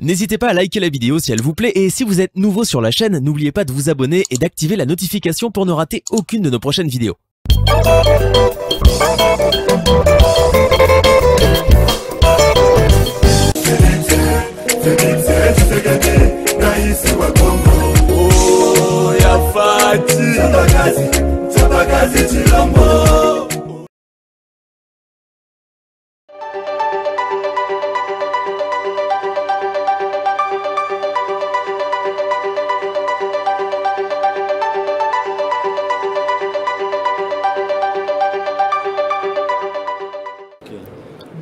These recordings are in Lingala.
N'hésitez pas à liker la vidéo si elle vous plaît et si vous êtes nouveau sur la chaîne, n'oubliez pas de vous abonner et d'activer la notification pour ne rater aucune de nos prochaines vidéos.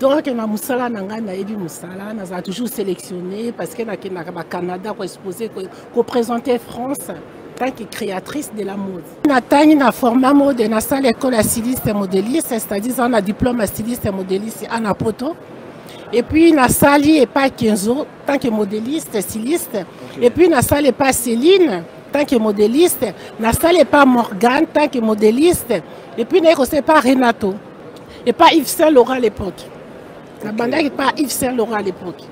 Donc, na musala nanga na ebi musala, na a toujours sélectionné parce que na Canada pour exposer, pour présenter France tant que créatrice de la mode. Na tani na format mode na salle école à styliste et modéliste, c'est-à-dire on a diplôme à styliste et modéliste à Napoto. Et puis na salle et pas Kenzo tant que modéliste, styliste. Okay. Et puis na salle et pas Céline tant que modéliste, na salle et pas Morgane tant que modéliste. Et puis na c'est pas Renato et pas Yves Saint Laurent à l'époque. La bande n'est pas Yves Saint Laurent à l'époque.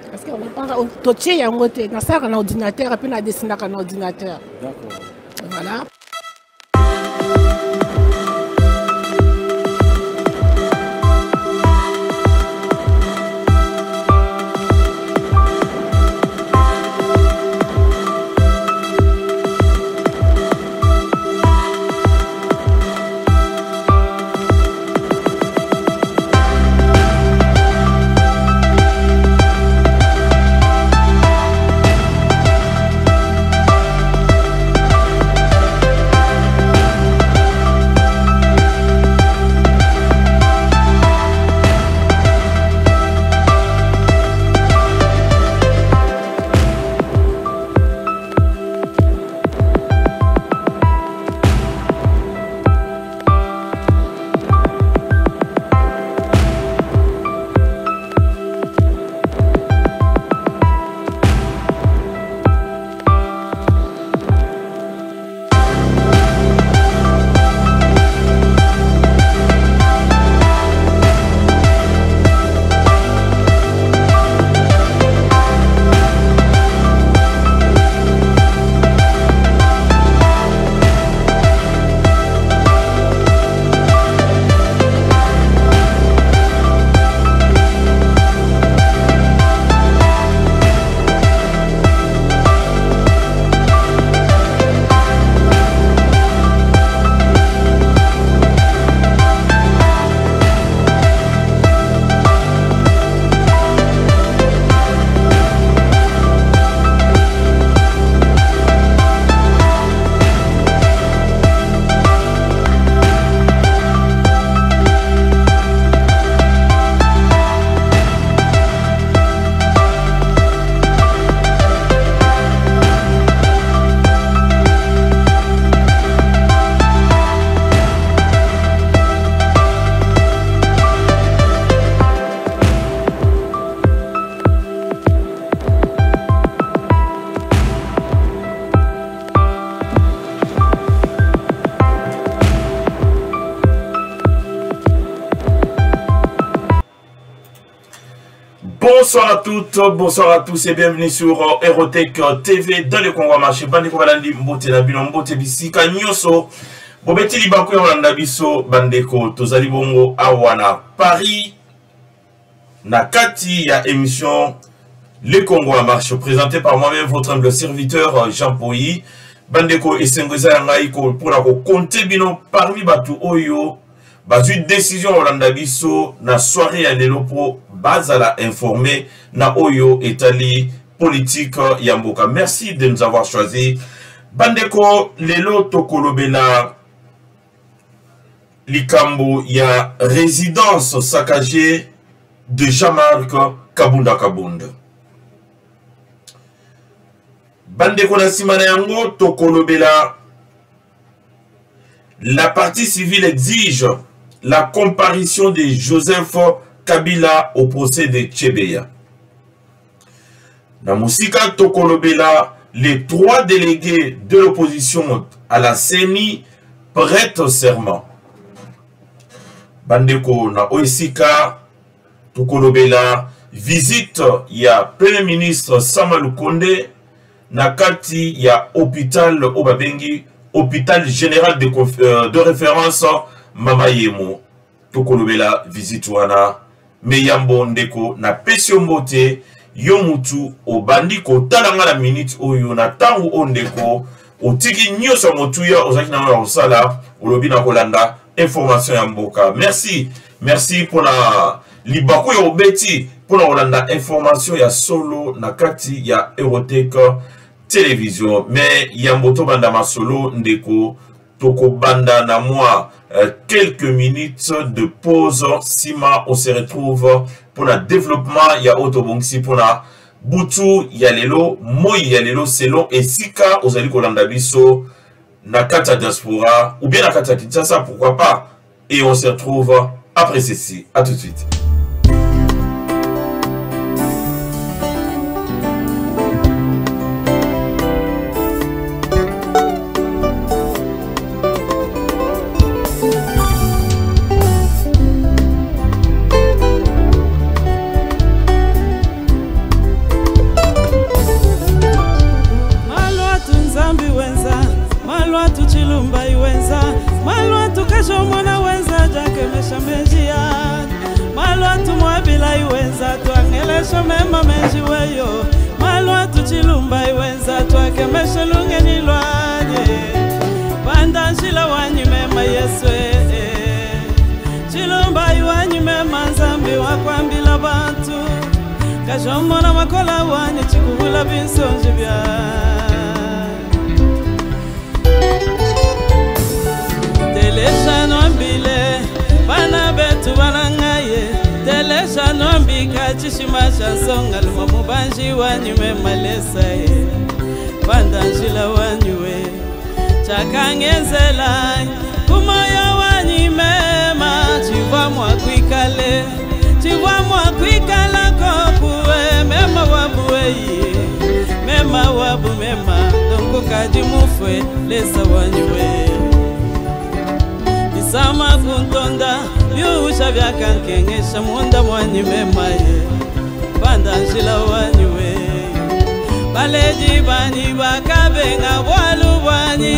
Parce qu'on n'est pas touché, il y a un côté. On a un ordinateur et puis on a dessiné un ordinateur. D'accord. Voilà. Bonsoir à toutes, bonsoir à tous et bienvenue sur Erotech TV dans le Congo marché. Bande ko balandi mbote na bino mbote bisika nyoso. Bobeti libanko ya Holanda biso bandeko tozali bongo awana Paris na kati ya émission Le Congo à marche présenté par moi-même votre humble serviteur Jean Poyi. Bandeko esengoza ya ngai ko pour la ko compter bino parmi batu oyo bazu décision Holanda biso na soirée ya lelo pro bazala informé na oyo etali politique yamboka. Merci de nous avoir choisi. Bandeko lelo tokolobela likambo ya résidence saccagée de Jean-Marc Kabunda Kabunda. Bandeko na simana yango tokolobela la partie civile exige la comparution de Joseph Kabila au procès de Tchebeya. Na musika tokolobela, les 3 délégués de l'opposition à la CENI prêtent serment. Bandeko na oisika tokolobela, visite ya Premier ministre Sama Lukonde na kati ya hôpital Obabengi, hôpital général de référence Mama Yemo. Tokolobela visite wana Meyambo ndeko na pesio mbote yomutu obandi ko talanga la minute oyo na tangu ondeko otiki nyoso motuya ozaki na mwa osala olobi na kolanda information ya mboka. Merci pour la libako ya obeti pour la kolanda information ya solo na kati ya Erotech télévision. Mais yamboto banda masolo ndeko toko banda na moi quelques minutes de pause. Sima on se retrouve pour le développement ya Otobongsi pour la Butu Yalelo, Moi Yalelo selon et Sika Ozali Kolanda Biso Nakata Diaspora ou bien Nakata Kinshasa, pourquoi pas. Et on se retrouve après ceci. À tout de suite. Mema menji weyo malwa tuchilumba iwenza twake meshelunge nilwaje banda njila wanyi mema yeswe chilumba iwanyi mema nzambi wakwambila bantu kajomona makola wanyi chikuhula binsonji bya telesha nombile bana betu banangaye telesha nombika chishimasha songa luma mubanji wanyume malesaye bandanjila wanyuwe chakangenzela kumoya wanyimema chivwa mwa kwikala kokuwe mema wabuweye mema wabu mema donko kaji mufwe lesa wanyuwe Sama kuntonda Yusha vyakankengesha Mwonda mwanyi memaye Banda njila wanywe Baleji bani bakabenga Walu wanyi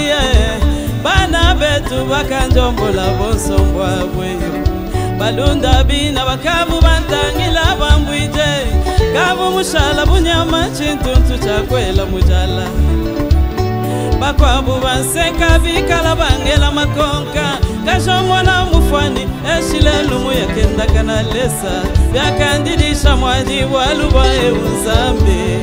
Bana betu bakanjombola Bonsombwa weyo Balunda bina bakabu bantangila bambwije Kabu mushala bunyama Chintuntu chakwela mujala Bakwabu banseka vikala bangela makonka Kashomwana mufani eshile lumu ya kenda kanalesa Vyakandidisha mwadi walubaye uzambi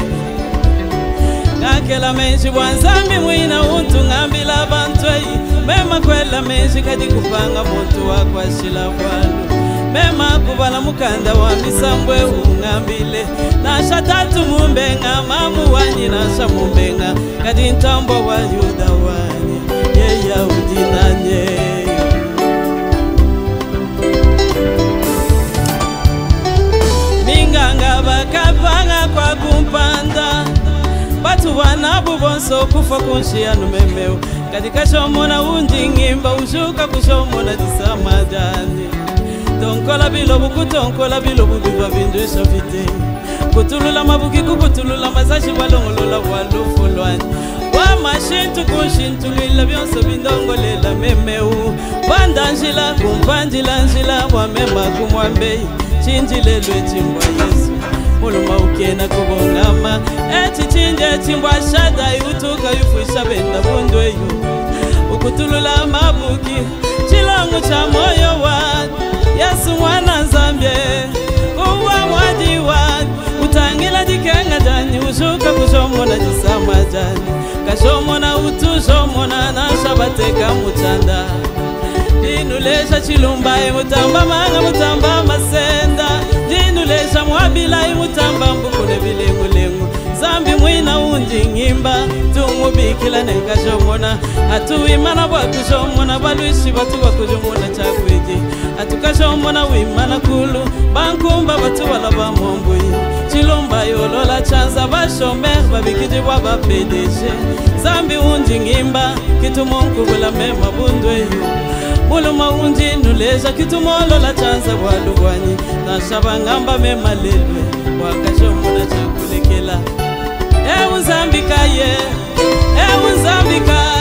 Kakela menji wanzambi mwina untu ngambila bantwei Mema kwela menji kadi kupanga muntu wakwa shila walu Mema kubala mukanda wa misambwe ungambile Nasha tatu mumbenga mamu wanyi nasha mumbenga Kadi ntambo wa yuda wanyi Yeya udinanye Minganga bakapanga kwa kumpanda Batu wanabu bonso kufa kunshia numemeo Katika shomona undi ngimba ushuka kushomona disamadani Tonkola bilobu kutonkola bilobu biva bindwesha vite Kutulula mabuki kukutulula mazashi walongolola walufulwani Wamashintu kunshintu lila bionso bindongolela memeu Bandanjila kumpanjila njila wamema kumwambei Chinjilelwe chimbwa Yesu Muluma ukena kubongama Echi chinje chimbwa shada yutuka yufuisha benda bundweyo Ukutulula mabuki Chilongu cha moyo wadu Yesu mwana nzambye Uwa mwadi wadu Utangila dikenga jani Ushuka kushomona jisama jani Kashomona utushomona Nashabateka muchanda Dinulesha chilumba Mutamba manga mutamba masenda Dinulesha mwabila Mutamba mbukune bilengu Zambi mwina undi ngimba Tumubikila nenkashomona Atuimana wakushomona Baluishi batu wakujumona chakwiji Atukashomona wimana kulu Bankumba batu wala bamombuyi Chilumba yolola chanza Bashomer babikiji waba PDG Zambi undi ngimba Kitumonku wala mema bundweyo Muluma undi nuleja Kitumolo la chanza waluwanyi Nashabangamba mema lelwe kwela Uzambika ye Uzambika.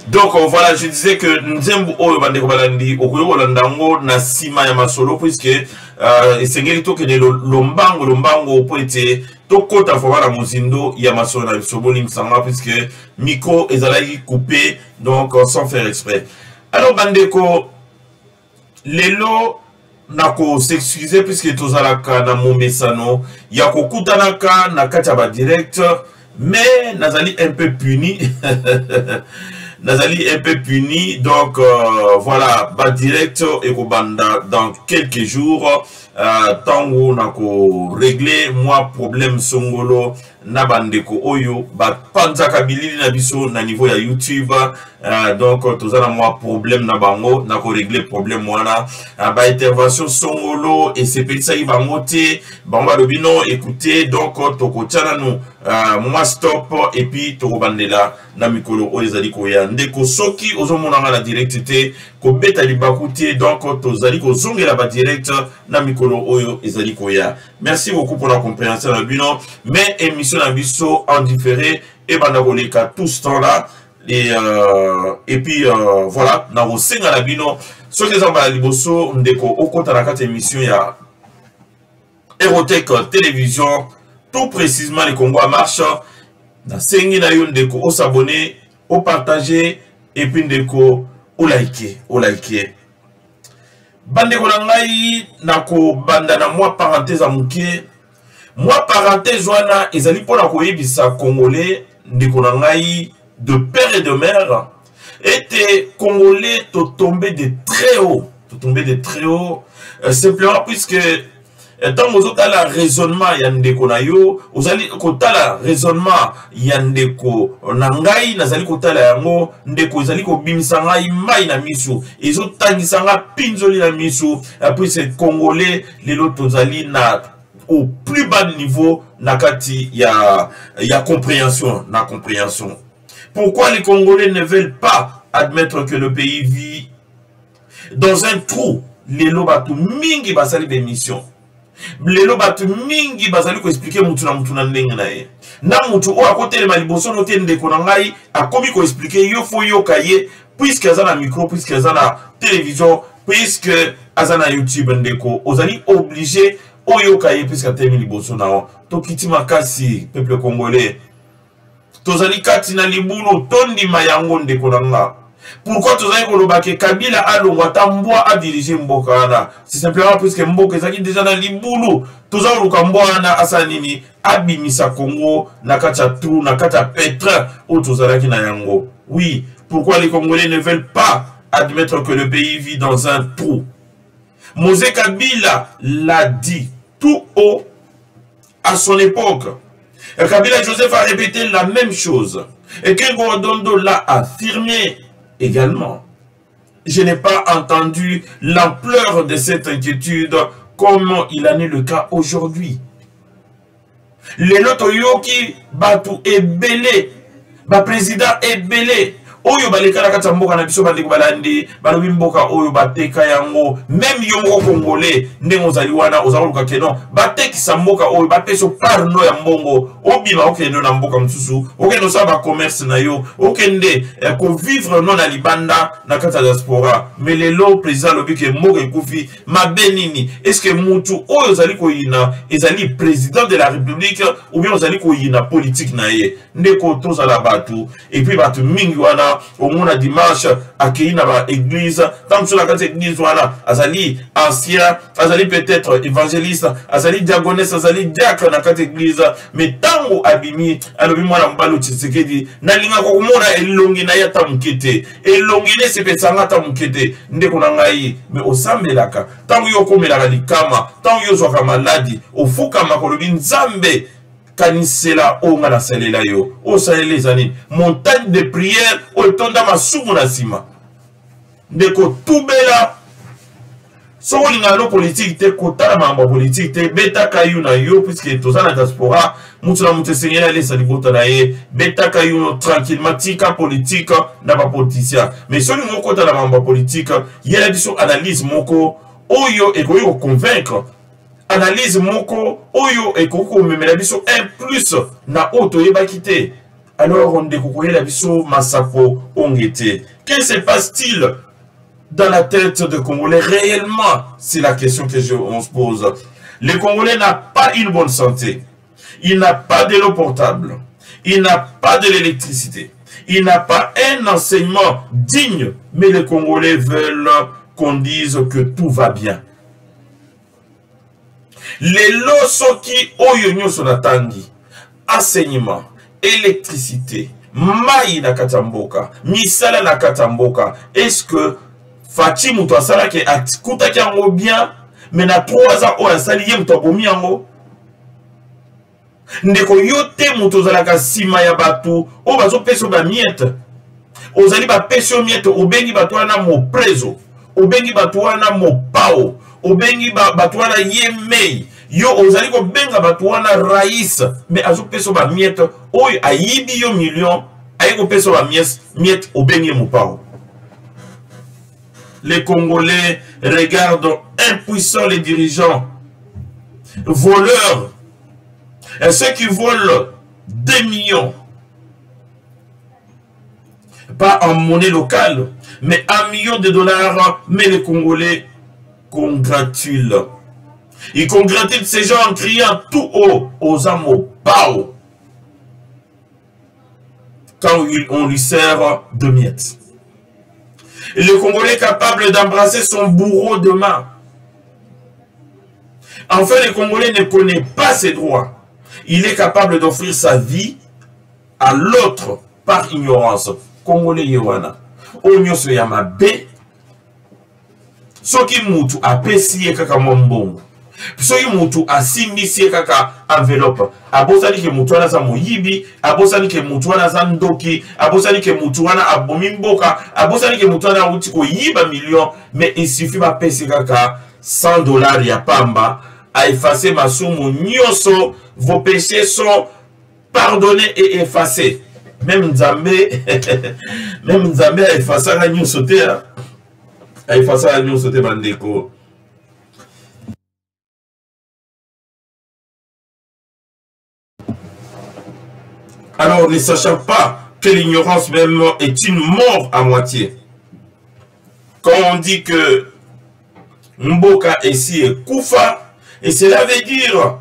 Donc voilà, je disais que Nzembu Oyo Bandeko Balandi, Okoyo Olandango, Nasima Yamasolo, puisque Sengeli Tokene Lombango, Poete, Toko Tafora Mozindo, Yamasolo, Sobolim Sanga, puisque Miko Ezalaï coupé, donc sans faire exprès. Alors Bandeko, Lelo, Nako s'excuser, puisque Tozalaka na Momesano, Yako Kutanaka, Nakachaba direct, mais Nazali un peu puni. Nazali un peu puni, donc voilà, bas direct et banda dans quelques jours, tant où on a réglé moi problème songolo nabandeko oyo ba panza kabili na biso na niveau ya YouTube, donc tozana moi problème na bango na ko régler problème wana ba intervention songolo et c'est petit ça y va monter bamba lobino écoutez donc toko tchana nous moi stop et puis toko bandela na mikolo o ezali ko ya ndeko soki ozomona na direct te ko beta libakuti donc tozali ko zongela ba direct na mikolo oyo ezali ko ya. Merci beaucoup pour la compréhension na bino, mais émission na biso en différé et bandakoleka tout ce temps là et puis voilà na rosenga na bino soki ezamba liboso ndeko okota na kati émission ya Erotech télévision, tout précisément les Congo à marche. Na sengi na yo ndeko o s'abonner, o partager et puis ndeko o liker. Bandeko na ngai nako banda na moi parenthèse à muke. Moi parenthèse wana ezali pona koyebisa congolais ndeko na ngai de père et de mère était congolais to tomber de très haut, simplement puisque tant vous avez la raisonnement yandeko na yo, vous allez kota la raisonnement yandeko nangai nazali kota la yango ndeko zali ko bimisanga imai na misu ezo tangisanga pinzoli na misu puis c'est congolais les lotos zali na au plus bas niveau nakati ya compréhension na compréhension. Pourquoi les Congolais ne veulent pas admettre que le pays vit dans un trou? Les lobatu mingi basali d'émission. Lelo batu mingi bazali ko expliquer mutu na ndenge na ye. Na mutu o akote le maliboso no te ndeko na ngai akomi ko expliquer yo fo yo kaye puisque azana micro, puisque azana télévision, puisque azana YouTube ndeko ozali obligé o yo kaye puisque atemi liboso na o. To kiti makasi peuple congolais. Tozali kati na libulu tondi mayango ndeko na nga. Pourquoi tu as dit que Kabila a l'ongwatambwa à diriger Mboka? C'est simplement parce que Mboka est déjà dans les boulots. Tous les gens na asanini abimisa Congo nakacha trou nakacha pétre ou tous les na yango. Oui, pourquoi les Congolais ne veulent pas admettre que le pays vit dans un trou? Mosé Kabila l'a dit tout haut à son époque. Et Kabila Joseph a répété la même chose. Et Kengo Dondo l'a affirmé également. Je n'ai pas entendu l'ampleur de cette inquiétude comme il en est le cas aujourd'hui. Les Lotoyoki Batu est belé, le président est belé. Oyo balekala kata mboka na biso bandeko balandi balobi mboka oyo bateka yango même yongo congolais ndengo zali wana ozakoluka keno batekisa mboka oyo bapeso parno ya mbongo obima okende na mboka msusu okende sa ba commerce na yo okende ko vivre non na libanda na kata diaspora mais lelo président lobi ke mboka ekufi mabenini est-ce que mutu oyo zali ko yina ezali président de la république ou bien ozali ko yina politique na ye ndeko tozala batu et puis batu mingi wana au monde à dimanche à Kéina ba église tant sur la case église voilà azali ancien azali peut-être évangéliste azali diaconesse azali diacre na case église mais tango abimi alobi mwana mbalo Tshisekedi na linga ko mona elongi na yata mukete elongi ne sepesanga ta mukete ndeko na ngai mais osambelaka tango yo komelaka likama tango yo zwa maladi ofuka makolobi nzambe kanisela onga na salela yo o salele zani montagne de prière o tonda masumu na sima ndeko tubela so lingalo politique te kota na mambo politique te beta kayu na yo puisque toza na diaspora mutu na mutu sengela lesa libota na ye beta kayu tranquillement tika politique na ba politicien mais so lingo kota na mambo politique yela biso analyse moko oyo ekoyi ko convaincre analyse moko oyo ekoyi ko memela biso un plus na oto yebaki te alors on découvre la biso masapo ongete. Que se passe-t-il dans la tête de Congolais réellement? C'est la question que on se pose. Le Congolais n'a pas une bonne santé. Il n'a pas de l'eau portable. Il n'a pas de l'électricité. Il n'a pas un enseignement digne. Mais les Congolais veulent qu'on dise que tout va bien. Les lots qui oyonyo sur la tangi, enseignement, électricité, maï na katamboka, misala na katamboka. Est-ce que Fati muto asala ke atikuta ki yango bien, mais na 3 ans o asali ye muto abomi yango? Ndeko yote muto zalaka sima ya batu, o bazo peso ba miette. Ozali ba peso miette, obengi batu wana mo prezo, obengi batu wana mo pao, obengi batu wana yemei. Yo ozali ko benga batu wana rais, mais azo peso ba miette, oy ayibi yo million, ayiko peso ba miette, obengi mo pao. Les Congolais regardent impuissants les dirigeants, voleurs, et ceux qui volent des millions, pas en monnaie locale, mais en millions de dollars, mais les Congolais congratulent. Ils congratulent ces gens en criant tout haut aux âmes au pao quand on lui sert de miettes. Et le Congolais est capable d'embrasser son bourreau de main. Enfin, le Congolais ne connaît pas ses droits. Il est capable d'offrir sa vie à l'autre par ignorance. Congolais Yowana. Onyoso Yamabe. Soki mutu apesi kaka mombongo. Soki mutu asimbisi kaka enveloppe. Abosani ke mutu wana za moyibi, abosani ke mutu wana za ndoki, abosani ke mutu wana abomi mboka, abosani ke mutu wana uti ko yiba million, mais il suffit ba pesi kaka $100 ya pamba à effacer masumu nyoso, vos péchés sont pardonnés et effacés. Même Nzambe a effacé la nyoso te, a effacé la nyoso te bandeko. Alors, ne sachant pas que l'ignorance même est une mort à moitié. Quand on dit que Mboka ici est Koufa, et cela veut dire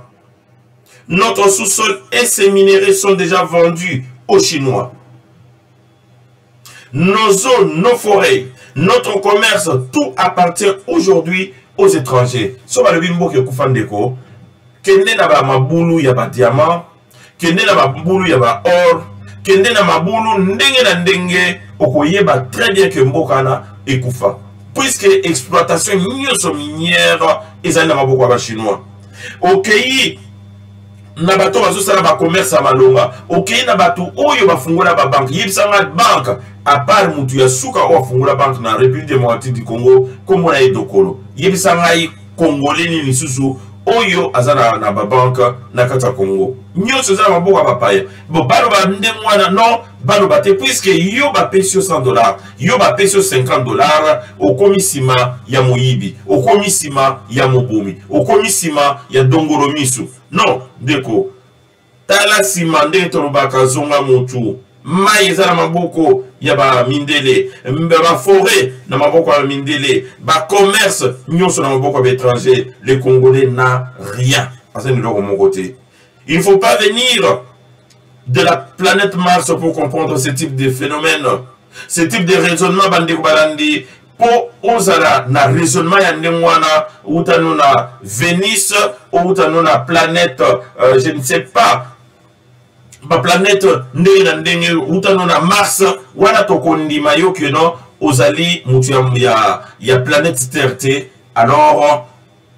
notre sous-sol et ses minéraux sont déjà vendus aux Chinois. Nos zones, nos forêts, notre commerce, tout appartient aujourd'hui aux étrangers. Sauf le Mboka Koufa Ndeko, kende na ba mabulu ya ba diamant, kende na mabulu ya ba or, kende na mabulu ndenge na ndenge, okoyeba très bien que Mboka na ekufa. Puisque exploitation nyoso minière ezali na maboko ba chinois. Okeyi na bato bazosala ba commerce ya malonga, okeyi na bato oyo bafungola ba banque, yebisanga banque à part mutu ya suka o afungola banque na République démocratique du Congo comme na edokolo. Yebisanga yi congolais ni lisusu oyo azana na ba banque na kata Congo. Nyoso za maboko ba paya. Bo balo ba ndemwana non, balo ba te puisque yo ba pesio $100, yo ba pesio $50 au komisima ya moyibi, au komisima ya mobomi, au komisima ya dongoro misu. Non, deko. Tala simande tolobaka zonga mutu. Mai za na maboko ya ba mindele, ba forêt na maboko ya mindele, ba commerce nyoso na maboko ya étranger. Les Congolais n'a rien. Il ne faut pas venir de la planète Mars pour comprendre ce type de phénomène, ce type de raisonnement bandeko balandi. Po ozala na raisonnement ya ndemwana utano na Vénus ou utano na planète je ne sais pas ba planète ndenge na ndenge utano na Mars wana tokondima yo que non ozali mutu ya planète Terre te. Alors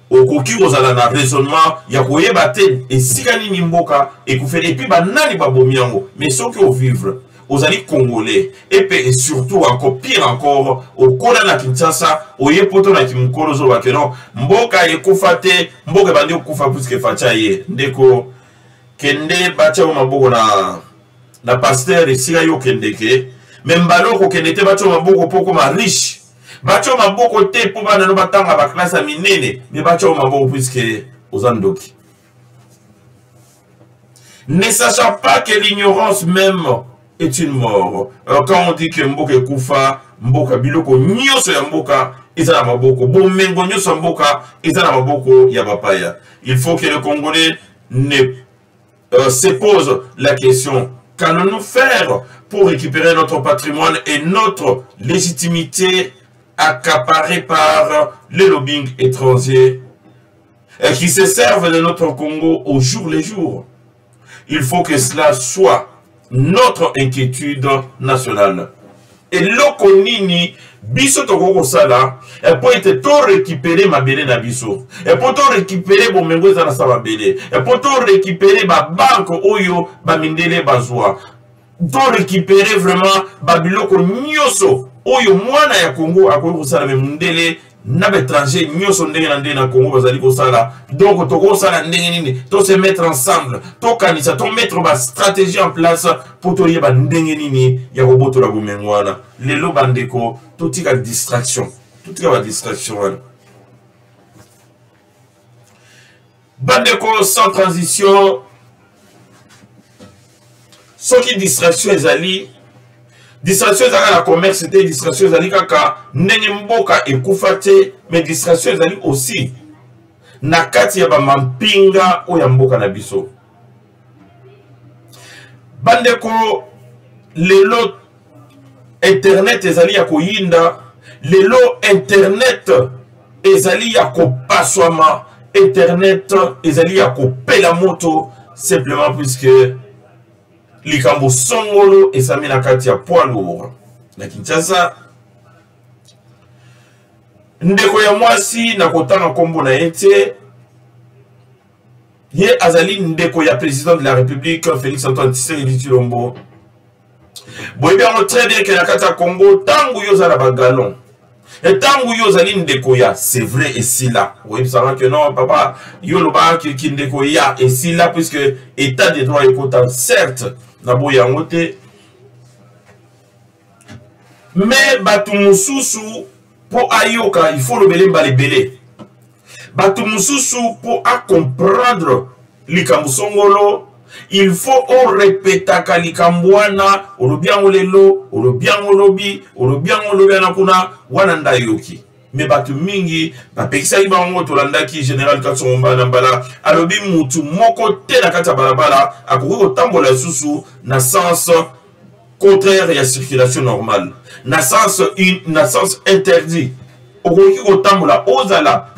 okoki ozala na raisonnement ya koyeba te esika nini mboka ekufeli et puis banani babomi yango mais soki o vivre aux alliés congolais et surtout encore pire encore au Kona na Kinshasa au Yepoto na Kimukolo zo bakeno mboka yekufa te mboka bandi okufa puisque facha ye ndeko kende bacha o maboko na pasteur esika yo kendeke membalo ko kendete bacha o maboko poko ma riche bacha o maboko te po bana no batanga ba classe minene mais bacha o maboko puisque ozandoki. Ne sachant pas que l'ignorance même est une mort. Alors quand on dit que Mboka Koufa, Mboka Biloko, Nyoso ya Mboka, Izana Maboko, Bomengo Nyoso Mboka, Izana Maboko Yabapaya. Il faut que le Congolais se pose la question, qu'allons-nous faire pour récupérer notre patrimoine et notre légitimité accaparée par les lobbying étrangers qui se servent de notre Congo au jour le jour? Il faut que cela soit notre inquiétude nationale. Et l'okonini, biso tokoko sala, et pour être tout récupérer ma belle na biso, et pour tout récupérer bon mengo za na sa belle, et pour tout récupérer ma banque oyo ba mindele bazwa, tout récupérer vraiment ba biloko nyoso oyo mwana ya Congo akoko sala me mundele na étranger nyoso ndenge na ndenge na Congo bazali ko sala. Donc toko sala ndenge nini to se mettre ensemble to kanisa to mettre ba stratégie en place pour to yeba ndenge nini ya roboto la bomengwana lelo bandeko to tika distraction bandeko sans transition soki distraction ezali distraction ezali la commerce te distraction ezali kaka ndenge mboka ekufa te mais distraction ezali aussi na kati ya ba mampinga oya mboka na biso bandeko lelo internet ezali ya koyinda lelo internet ezali ya kopaswama internet ezali ya kopela moto simplement puisque likambo songolo esami na kati ya poids lourd na Kinshasa. Ndeko ya mwasi na kotanga kombo na ete ye azali ndeko ya président de la République Félix Antoine Tshisekedi Tshilombo. Boye bien très bien que na kati ya Congo tangu yo zala bagalon et tangu yo zali ndeko ya c'est vrai et si là oui ça que non papa yo loba ki ndeko ya et si là puisque état de droit est certes na boya ngote mais batu mususu pour ayoka il faut le belé batu mususu pour à comprendre likambo songolo il faut on répéta kalikambwana olobiango lelo olobiango lobi na kuna wana ndayoki mais batu mingi bapekisa bango tolandaki général Katsomba na mbala alobi mutu moko te na kata balabala akoki kotambola susu na sens contraire ya circulation normale na sens interdit okoki kotambola ozala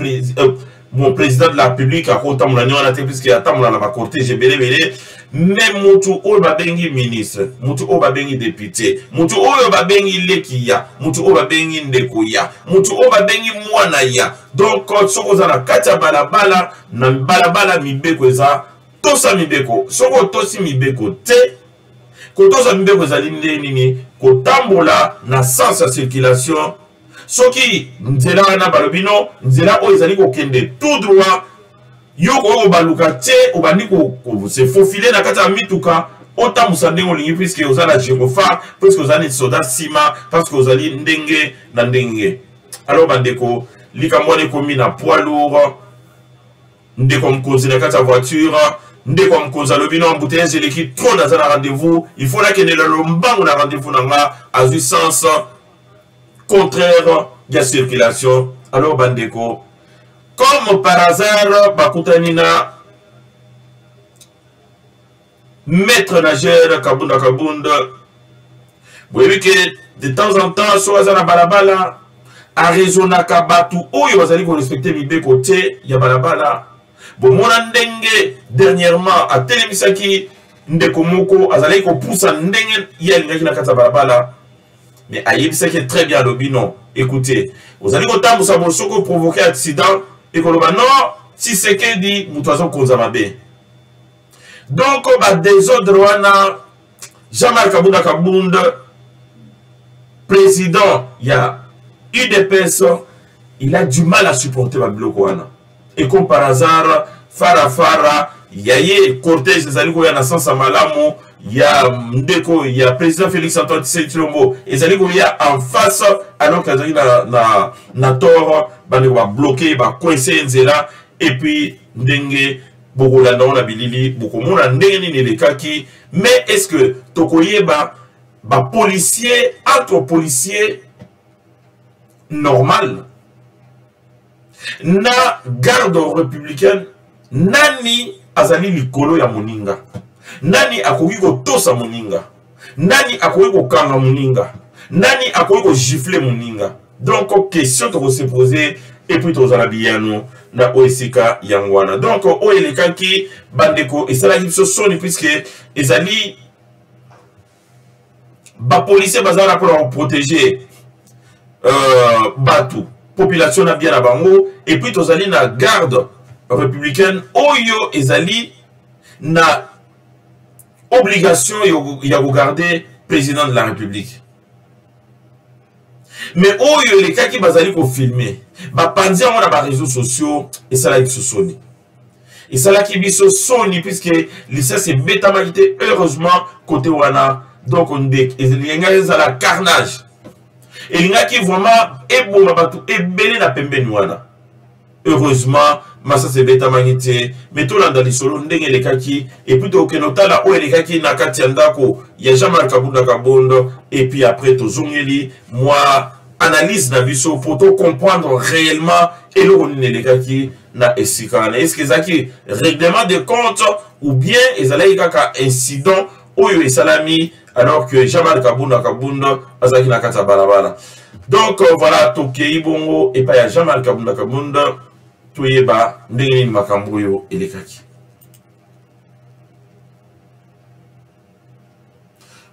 mon président de la République a kotambola ni wana te puisque atambola na ba cortège belé mais mutu oyo babengi ministre mutu oyo babengi député mutu oyo babengi lekiya mutu oyo babengi ndeko ya mutu oyo babengi mwana ya donc soko za na kati ya balabala na balabala mibeko eza tosa mibeko soko tosi mibeko te kotosa mibeko ezali nini kotambola na sens ya circulation soki nzela wana balobino nzela oyo ezali kokende tout droit yoko baluka te obandi ko se faufiler na kata mituka otamusa ndenge olingi puisque ozala gyrophare puisque ozali soda sima parce que ozali ndenge na ndenge. Alors bandeko likambo ekomi na poids lourd ndeko mkonzi na kata voiture ndeko mkonzi alobino embouteillage eleki trop dans un rendez-vous il faut la kende le mbango na rendez-vous nanga à du sens contraire de circulation. Alors bandeko comme par hasard, Bakutanina, maître nageur Kabunda. Vous voyez que de temps en temps, soit à la balabala, Arizona Kabatu, ou il va aller respecter mes côtés, il y a balabala. Bon, mon andenge, dernièrement, à Télémisaki, Ndekomoko, Azalé ko pousse à Ndenge, il y a une kata balabala. Mais Aïe, c'est très bien, le non. Écoutez, vous allez au temps où ça va provoquer accident. Et qu'on va non, si c'est qu'elle dit, nous toisons qu'on a mabé. Donc, bah, des autres wana, Jean-Marc Kabunda Kabunda, président, il y a UDPS, il a du mal à supporter le bloc. Et comme par hasard, Farafara, il y a cortège des alliés, il y a Sansa Malamo, il y a Ndeko, il y a président Félix Antoine Tshisekedi, et il y a en face, alors qu'il y a na tort, il va bloquer, il va coincer Nzela, et puis Ndenge, beaucoup la non la bilili, beaucoup moins Ndenge ni les kaki, mais est-ce que Tokoye ba policier, entre policiers normal, na garde républicaine, nani azali likolo ya moninga, nani akoki ko tosa moninga, nani akoki ko kanga moninga, nani akoki ko gifler moninga. Donc question to se poser et puis to zala biyano na oesika yangwana. Donc o elekaki bandeko esala biso soni puisque ezali ba policier bazala pour protéger Batou, population na bien à bango, et puis tozali na garde républicaine, oyo ezali na obligation ya regarder président de la République. Mais oyo les cas qui bazali ko filmer, ba panzi on a ba réseaux sociaux et ça là qui se sonne. Et ça là qui biso soni puisque lycée c'est bêta magité heureusement côté wana donc on dit il y a la carnage. Et il y a qui vraiment est bon et belé la pembe nouana. Heureusement, massa c'est bêta magnété, mais tout l'anda li solo ndenge les kaki et plutôt que notala ou les kaki na kati andako, il y a Jean-Marc Kabunda Kabondo et puis après to zongeli moi analyse na biso pour to comprendre réellement et le on les kaki na esikana. Est-ce que zaki règlement de compte ou bien ezalai kaka incident oyo esalami alors que Jean-Marc Kabunda azaki na kata balabala. Donc voilà tokei bongo et pas ya Jean-Marc Kabunda toyeba ndenge ni makambo yo elekaki.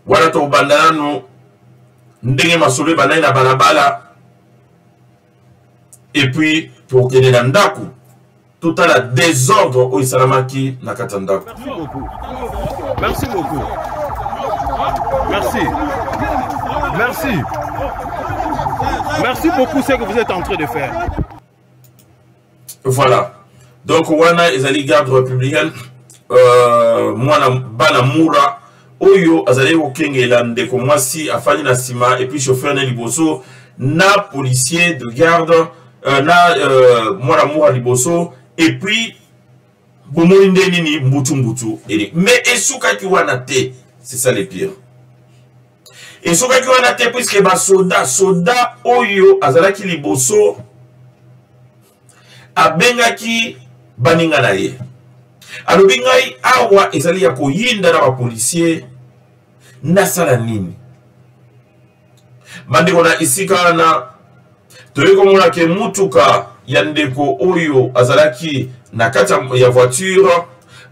Voilà to bandano ndenge masolo banai na balabala et puis pour kene na ndaku tout à la désordre au isalamaki na kata ndaku. Merci beaucoup. Merci beaucoup. Merci. Merci. Merci beaucoup ce que vous êtes en train de faire. Voilà. Donc, wana ezali garde républicaine, mwana bana mura, oyo azali okengela ndeko mwasi afani na sima, et puis chauffeur na liboso, na policier de garde, na mwana mura liboso, et puis bomoni nini mbutu mbutu. Mais esuka ki wana te, c'est ça le pire. Et ce qui va noter puisque ba soda oyo azalaki liboso abengaki baninga na ye. Alobi ngai awa ezali ya koyinda na ba policier nasala nini. Bandeko na isika na toyeko mona ke mutuka ya ndeko oyo azalaki na kata ya voiture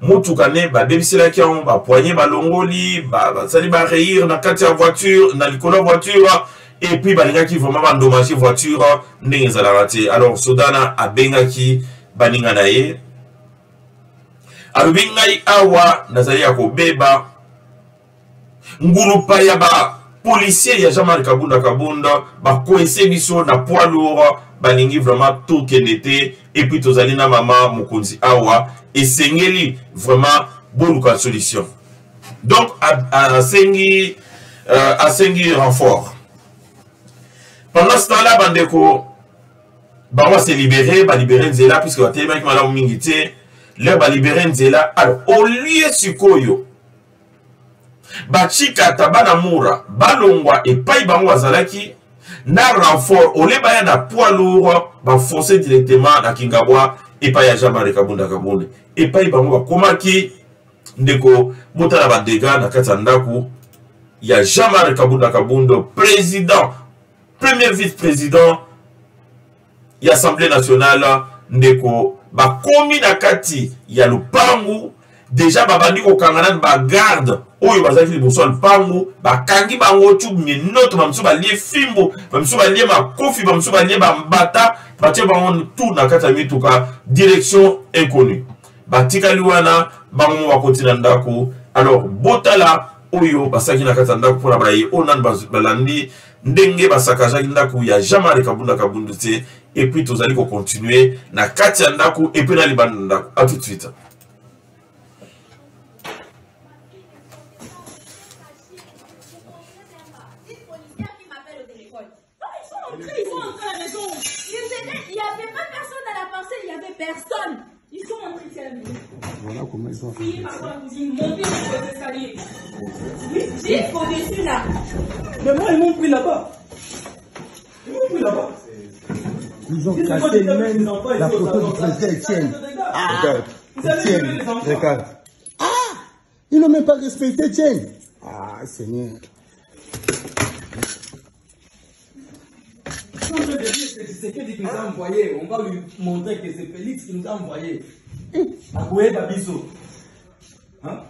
mutuka ne ba bebisela ki on ba poigner ba longoli ba sali ba reir na kati ya voiture na likolo voiture et puis ba linga ki vraiment ba endommager voiture ndenge za la raté. Alors sodana abengaki baninga na ye alobi ngai awa nazali ya kobeba ngulupa ya ba policier ya Jean-Marc Kabunda ba koese biso na poids lourd balingi vraiment tout kenete et puis tozali na mama mokonzi awa et sengeli vraiment boluka solution. Donc à sengi renfort. Pendant ce temps-là bandeko ba va se libérer, ba libérer Nzela puisque ba tellement ki malamu mingité, leur ba libérer Nzela. Alors au lieu sikoyo ba chika tabana mura balongwa et pai bango azalaki na renfort au lieu ba na poids lourd ba foncer directement na Kingabwa et pas ya Jean-Marc Kabunda et pas bango ba komaki ndeko motala ba dégâts na kata ndaku ya Jean-Marc Kabunda président premier vice-président ya Assemblée nationale ndeko ba komi na kati ya lupangu déjà babandi ko kangana ba garde oyo bazaki liboso lupangu bakangi bango tu minoto bamsu balie fimbo bamsu balie makofi bamsu balie bambata batie bango tout na kati ya mituka direction inconnue batikali wana bango bakotina ndako. Alors botala oyo basaki na kati ya ndako mpona baye o nani balandi ndenge basakajaki ndako ya jamais aleka bunda kabundu te et puis tozali kocontinue na kati ya ndako et puis na libanda na ndako. À tout de suite. Il n'y avait pas personne à la parcelle, il n'y avait personne. Ils sont entrés ici à la maison. Voilà comment ils sont. Oui, pardon, la cousine, montez les escaliers. Oui, jusqu'au-dessus là. Mais moi, ils m'ont pris là-bas. Ils m'ont pris là-bas. Ils ont caché même la photo du président Etienne. Regarde. Etienne, regarde. Ah, ils n'ont même pas respecté Etienne. Ah, Seigneur. C'est que qui nous a envoyé. On va lui montrer que c'est Félix qui nous a envoyé. Akoué Babiso. Hein?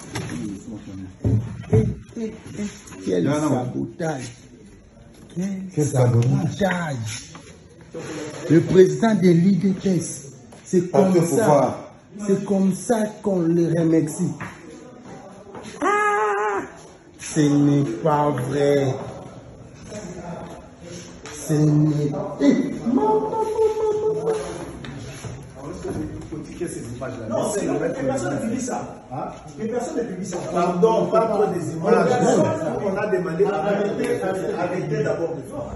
Quel sabotage. Quel sabotage. Le président de l'IDPS. C'est comme ça. C'est comme ça qu'on le remercie. Ah! Ce n'est pas vrai. Ce n'est pas... Non, c'est personne ne publie ça. Mais personne ne publie ça. Pardon, pas trop des images. On a demandé arrêtez d'abord de faire.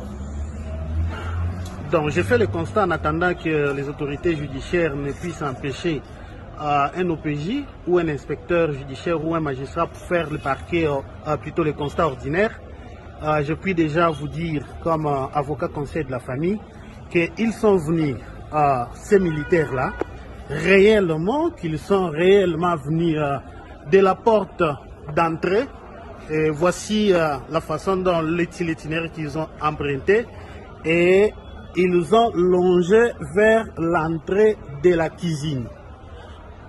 Donc, j'ai fait le constat en attendant que les autorités judiciaires ne puissent empêcher un OPJ ou un inspecteur judiciaire ou un magistrat pour faire le parquet, plutôt le constat ordinaire. Je puis déjà vous dire, comme avocat conseil de la famille, qu'ils sont venus, ces militaires-là, réellement, qu'ils sont réellement venus de la porte d'entrée. Et voici la façon dont l'itinéraire qu'ils ont emprunté. Et ils ont longé vers l'entrée de la cuisine.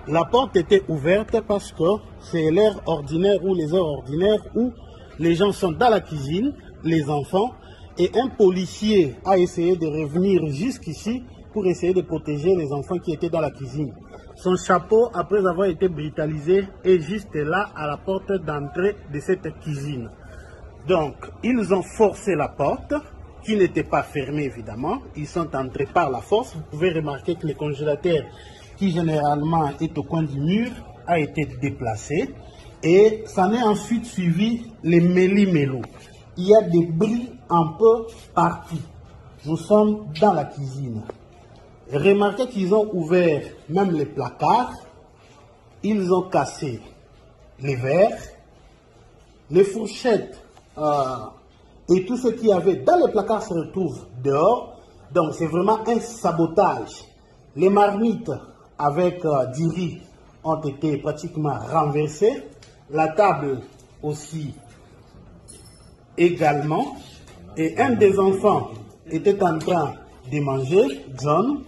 La porte était ouverte parce que c'est l'heure ordinaire ou les heures ordinaires où les gens sont dans la cuisine, les enfants, et un policier a essayé de revenir jusqu'ici pour essayer de protéger les enfants qui étaient dans la cuisine. Son chapeau, après avoir été brutalisé, est juste là à la porte d'entrée de cette cuisine. Donc, ils ont forcé la porte, qui n'était pas fermée évidemment. Ils sont entrés par la force. Vous pouvez remarquer que le congélateur, qui généralement est au coin du mur, a été déplacé. Et ça n'est ensuite suivi les méli-mélo. Il y a des bruits un peu partout. Nous sommes dans la cuisine. Remarquez qu'ils ont ouvert même les placards. Ils ont cassé les verres, les fourchettes et tout ce qu'il y avait dans les placards se retrouve dehors. Donc c'est vraiment un sabotage. Les marmites avec du riz ont été pratiquement renversées. La table aussi également. Et un des enfants était en train de manger, John,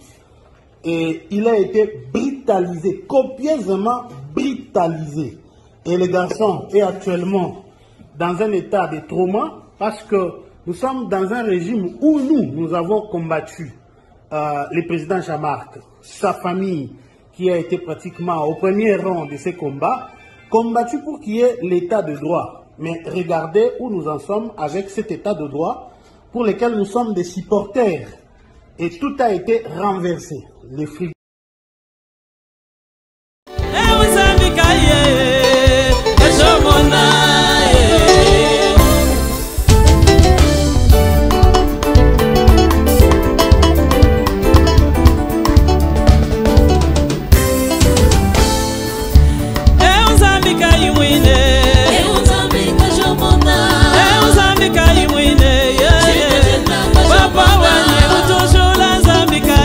et il a été brutalisé, copieusement brutalisé. Et le garçon est actuellement dans un état de trauma parce que nous sommes dans un régime où nous avons combattu le président Jean-Marc, sa famille qui a été pratiquement au premier rang de ces combats, combattu pour qu'il y ait l'état de droit. Mais regardez où nous en sommes avec cet état de droit pour lequel nous sommes des supporters. Et tout a été renversé. Les frigos. Papa, when you to show Zambika,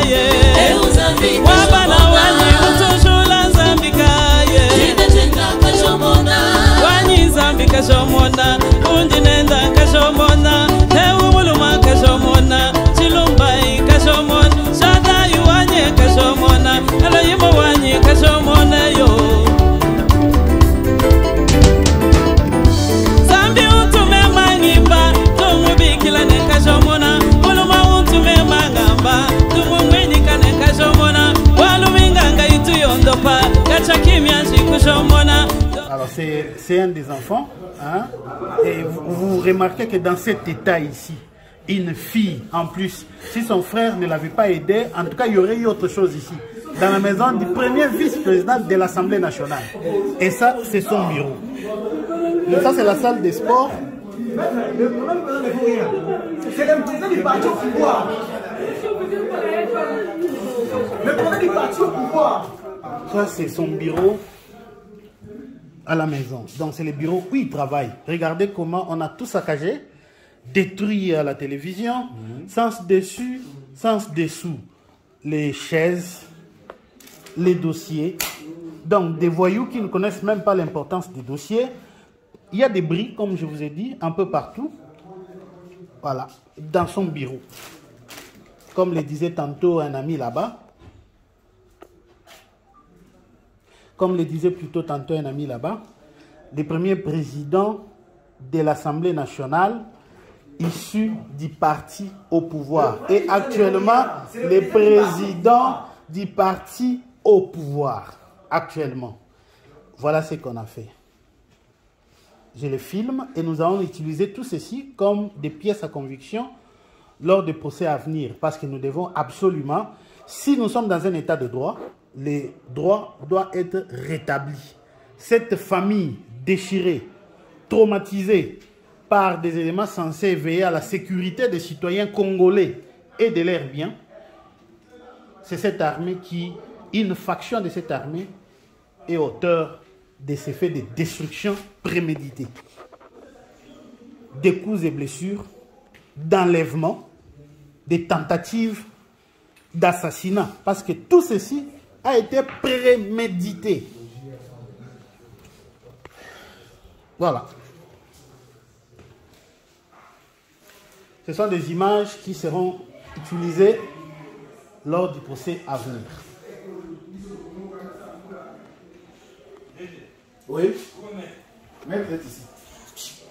c'est un des enfants. Hein, et vous remarquez que dans cet état ici, une fille en plus, si son frère ne l'avait pas aidé, en tout cas il y aurait eu autre chose ici. Dans la maison du premier vice-président de l'Assemblée nationale. Et ça, c'est son bureau. Et ça, c'est la salle des sports. C'est le président du parti au pouvoir. Le président du parti au pouvoir. Ça, c'est son bureau à la maison. Donc, c'est le bureau où il travaille. Regardez comment on a tout saccagé, détruit la télévision, sens dessus, sens dessous. Les chaises, les dossiers. Donc, des voyous qui ne connaissent même pas l'importance des dossiers. Il y a des bris, comme je vous ai dit, un peu partout. Voilà, dans son bureau. Comme le disait tantôt un ami là-bas. Comme le disait plutôt tantôt un ami là-bas. Le premier président de l'Assemblée nationale issu du parti au pouvoir. Et actuellement, le président du parti au pouvoir. Actuellement. Voilà ce qu'on a fait. Je le filme et nous allons utiliser tout ceci comme des pièces à conviction lors des procès à venir. Parce que nous devons absolument, si nous sommes dans un état de droit, les droits doivent être rétablis. Cette famille déchirée, traumatisée par des éléments censés veiller à la sécurité des citoyens congolais et de leurs biens, c'est cette armée qui, une faction de cette armée, est auteur de ces faits de destruction préméditée. Des coups et blessures, d'enlèvement, des tentatives d'assassinat. Parce que tout ceci a été prémédité. Voilà. Ce sont des images qui seront utilisées lors du procès à venir. Oui. Maître est ici.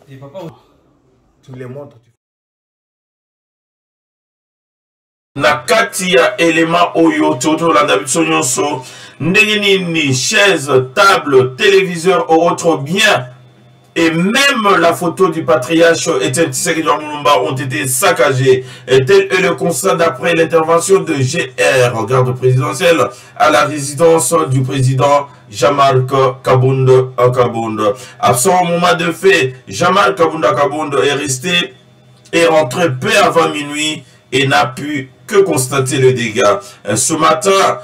Et papa, tu les montres. Nakati ya élément oyo toto la biso nyonso ndenge nini chaise, table, téléviseur ou autre bien et même la photo du patriarche Etienne Tshisekedi Tshilombo ont été saccagés. Et tel est le constat d'après l'intervention de GR, garde présidentielle, à la résidence du président Jean-Marc Kabund Kabund. Absent au moment de fait, Jean-Marc Kabund Kabund est rentré peu avant minuit et n'a pu que constater le dégât. Ce matin,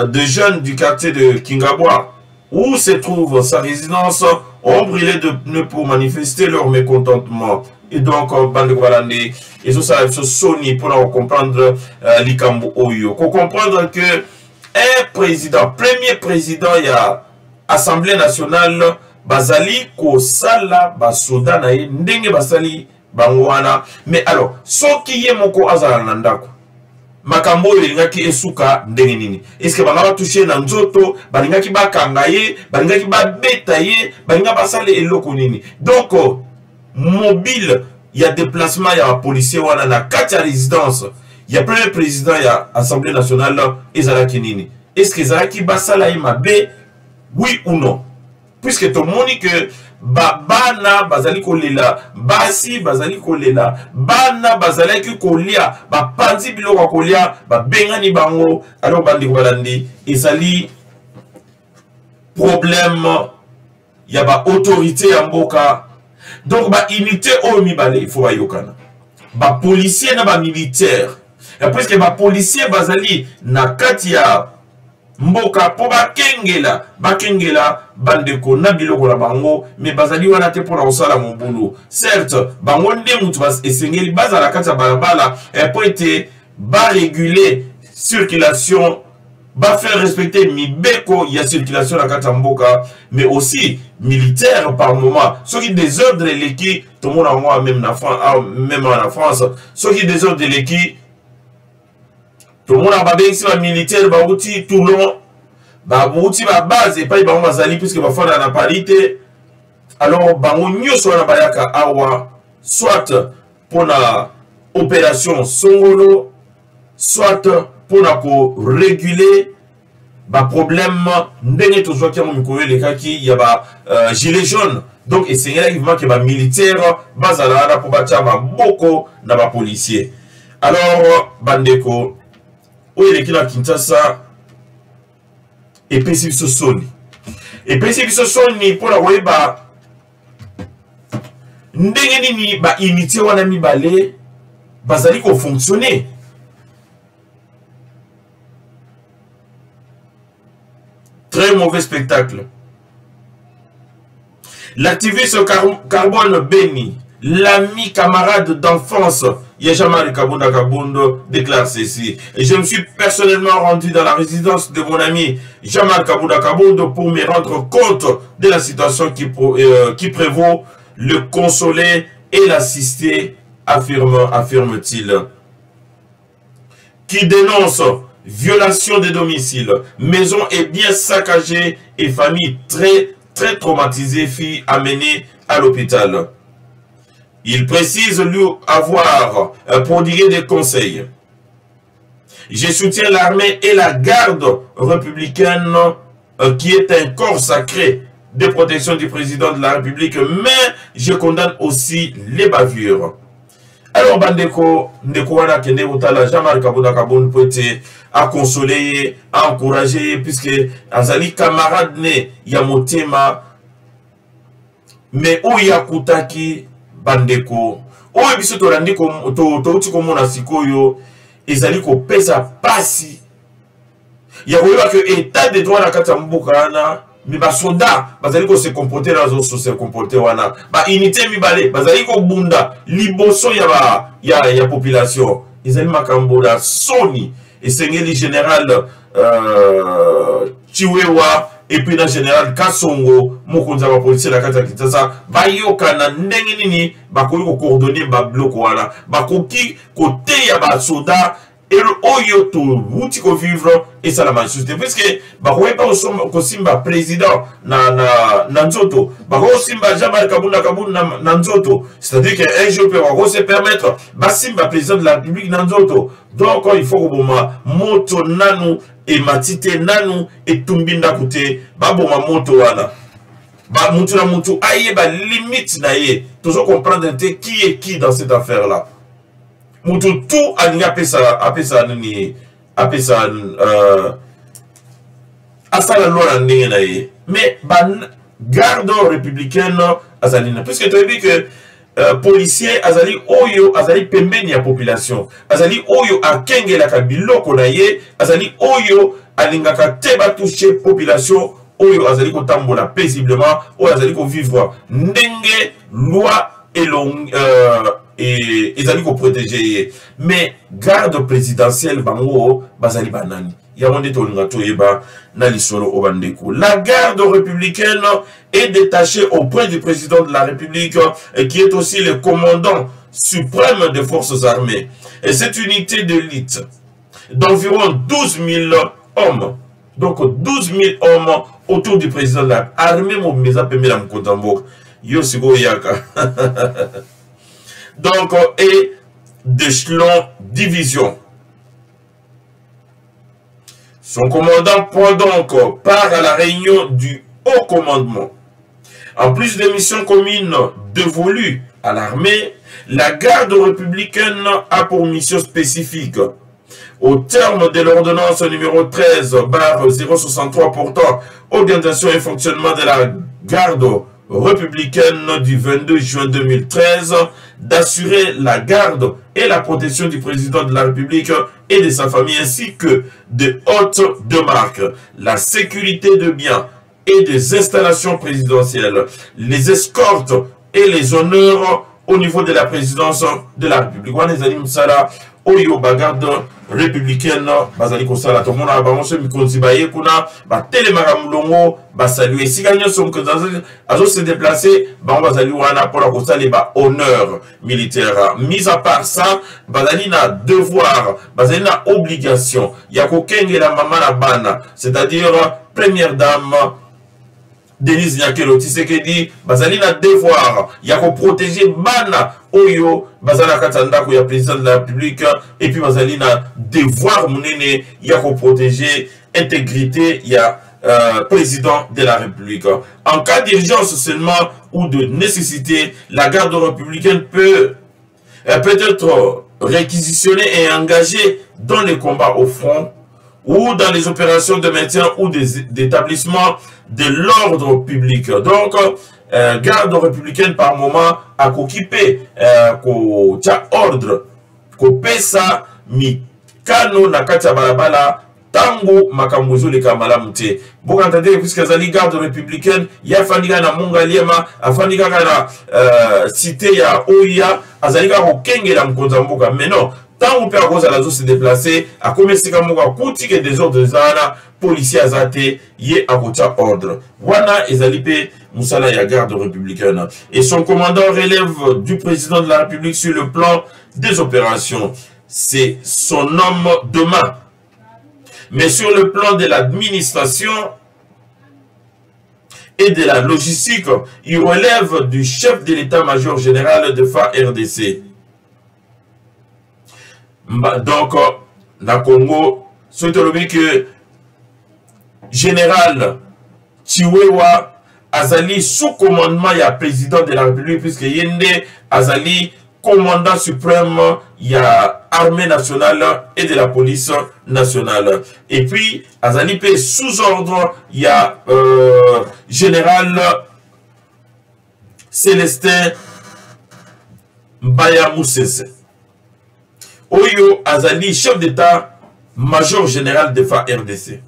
des jeunes du quartier de Kingabwa, où se trouve sa résidence, ont brûlé de pneus pour manifester leur mécontentement. Et donc, bande Guarani, et ça, Sony pour comprendre l'Ikambo Oyo. Pour comprendre que un président, premier président, il y a Assemblée nationale, Bazali, Kosala, Basoda, Ndenge Basali, Bangwana. Mais alors, ce qui est mon Azalanandako. Makambo elingaki esuka ndenge nini. Est-ce que banga toucher na nzoto, balingaki ba kangaye, balingaki ba betaye, balinga basale eloko nini. Donc mobile, il y a déplacement, il y a policier wana na kati ya résidence. Il y a premier président, il y a Assemblée nationale ezalaki nini. Est-ce que ezalaki basala mabe oui ou non? Puisque tout le monde dit que bana bazali kolela, basi bazali kolela, bana bazali ki kolia, ba panzi biloko kolia, ba bengani bango, alors bandi balandi, ezali problème, y a ba autorité en boka. Donc ba unité o mibale, il faut ba yokana. Ba policier na ba militaire. Et puisque ba policier bazali na kati ya mboka po bakengela bandeko na biloko na bango mais bazali wana te pour osala mon boulot. Certes bango nde mutu bas esengeli bazala kati ya balabala po ete ba réguler circulation, ba faire respecter mibeko ya circulation na kati ya mboka, mais aussi militaire par moment. Ceux qui désordre l'équipe, tout le monde en moi même en France, ceux qui désordre l'équipe, tout le monde a babé ici, les militaires, tout le monde, la base, et pas les bazali, puisque les femmes n'ont pas été. Alors, bango soit na bayaka awa, soit pour la opération Songolo, soit pour la réguler ba problème ndenge tozwa ki mikolo elekaki ya ba gilet jaune. Donc essayez vivement que ba militaire bazala pour batia maboko na ba policier. Alors bandeko oyo eleki na Kinshasa epesi biso soni. Epesi biso soni mpona koyeba ndenge nini ba unité wana mibale bazali ko fonctionner. Très mauvais spectacle. L'activiste Carbone Béni, l'ami camarade d'enfance, Yajamari Kabunda Kabundo, déclare ceci. Et je me suis personnellement rendu dans la résidence de mon ami Jamal Kabunda Kabundo pour me rendre compte de la situation qui prévaut, le consoler et l'assister, affirme-t-il. Qui dénonce violation des domiciles, maison et biens saccagés et famille très traumatisée, fille amenée à l'hôpital. Il précise lui avoir prodigué des conseils. Je soutiens l'armée et la garde républicaine qui est un corps sacré de protection du président de la République, mais je condamne aussi les bavures. Alors, bandeko, ndeko wana kende utala, Jean-Marc Kabunda Kaboun peut être à consoler, à encourager, puisque azali camarade ne yamotema, mais où yakutaki bandeko, où ebiso to randi ko uti ko mona sikoyo, ezali ko pesa pasi. Ya koyeba que état de droit na kata mbuka ana, mais ba soda bazali ko se comporter dans se comporter wana ba unité mibale bazali ko bunda liboso ya population ezali makambo da soni esengeli général Chiwewa et puis na général Kasongo mokonza ba policier la kata Kinshasa ba yokana ndenge nini ba ko coordonner ba bloc wana ba koki côté ya ba soda et oyo to wuti ko vivre et ça la majorité puisque ba ko pas simba président na nzoto ba ko simba Jean-Marc Kabunda Kabunda na nzoto, c'est-à-dire que un jour peut ko se permettre ba simba président de la République na nzoto. Donc il faut que boma moto nanu et matite nanu et tumbinda koute ba boma moto wana ba mutu na mutu aye ba limite na ye toujours comprendre qui est qui dans cette affaire là. Moutou tout a nini apesa asa la loi ndenge na ye, mais ban garde républicaine azalina puisque tu as dit que policier azali oyo azali pembeni ya population azali oyo akengela kabiloko na ye azali oyo alingaka te ba toucher population oyo azali ko tambola paisiblement oyo azali ko vivre ndenge loi et ils allaient protéger. Mais garde présidentielle bango bazali banani. Yamonde tolingato yeba na lisolo obandeko. La garde républicaine est détachée auprès du président de la République qui est aussi le commandant suprême des forces armées. Et cette unité d'élite d'environ 12 000 hommes, donc 12 000 hommes autour du président de la armée mobimeza pemela mkotamboka. Yo sigo yaka. Donc, et d'échelon division. Son commandant prend donc part à la réunion du haut commandement. En plus des missions communes dévolues à l'armée, la garde républicaine a pour mission spécifique. Au terme de l'ordonnance numéro 13/063 portant organisation et fonctionnement de la garde républicaine du 22 juin 2013 d'assurer la garde et la protection du président de la République et de sa famille ainsi que de hôtes de marque, la sécurité de biens et des installations présidentielles, les escortes et les honneurs au niveau de la présidence de la République. Oyo bagarde républicaine bazali kosala to mona ba monse mikonzi baye kuna ba telemaka mulongo ba saluer siganyo som que azo se déplacer ba bazali wana pour la kosala ba honneur militaire. Mis à part ça bazali na devoir bazali na obligation ya kokengela mama na bana, c'est-à-dire première dame Denise Nyakelo Tshisekedi bazali na devoir ya ko protéger bana oyo bazala katanda ko ya président de la République et puis bazali na devoir munene ya ko protéger intégrité, il y a président de la République. En cas d'urgence seulement ou de nécessité, la garde républicaine peut être réquisitionnée et engagée dans les combats au front ou dans les opérations de maintien ou d'établissement de l'ordre public. Donc, garde républicaine par moment a occupé ordre ko pesa mikano na kati ya balabala tango makambuzo le kamala mute. Vous entendez, puisque les garde républicaine, il y a Fandika na Munga Liema, a Fandika na cité ya Oya, a Zalika au Kenge la Mkonzamboka. Mais non, tant qu'on peut à cause à la zone se déplacer, à commencer comme on coutique et des ordres de Zana, policiers azate, yé à côté ordre. Wana Ezalipe Moussala ya garde républicaine. Et son commandant relève du président de la République sur le plan des opérations. C'est son homme de main. Mais sur le plan de l'administration et de la logistique, il relève du chef de l'état-major général de FARDC. Donc, dans le Congo, c'est que général Chiwewa Azali sous commandement, il y a président de la République, puisque Yende Azali commandant suprême, il y a armée nationale et de la police nationale. Et puis, Azali P sous ordre, il y a général Célestin Mbaya Moussese. Oyo Azali, chef d'état, major général de FARDC.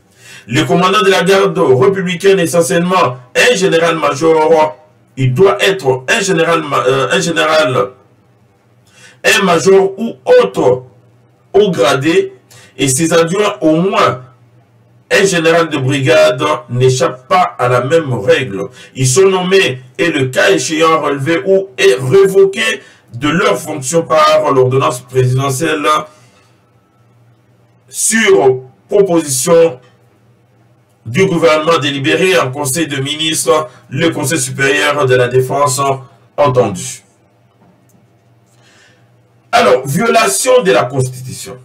Le commandant de la garde républicaine, essentiellement un général-major, il doit être un général, un major ou autre au gradé, et ses adjoints au moins un général de brigade n'échappe pas à la même règle. Ils sont nommés et le cas échéant relevé ou est révoqué de leur fonction par l'ordonnance présidentielle sur proposition du gouvernement délibéré en conseil de ministres, le conseil supérieur de la défense entendu. Alors, violation de la constitution.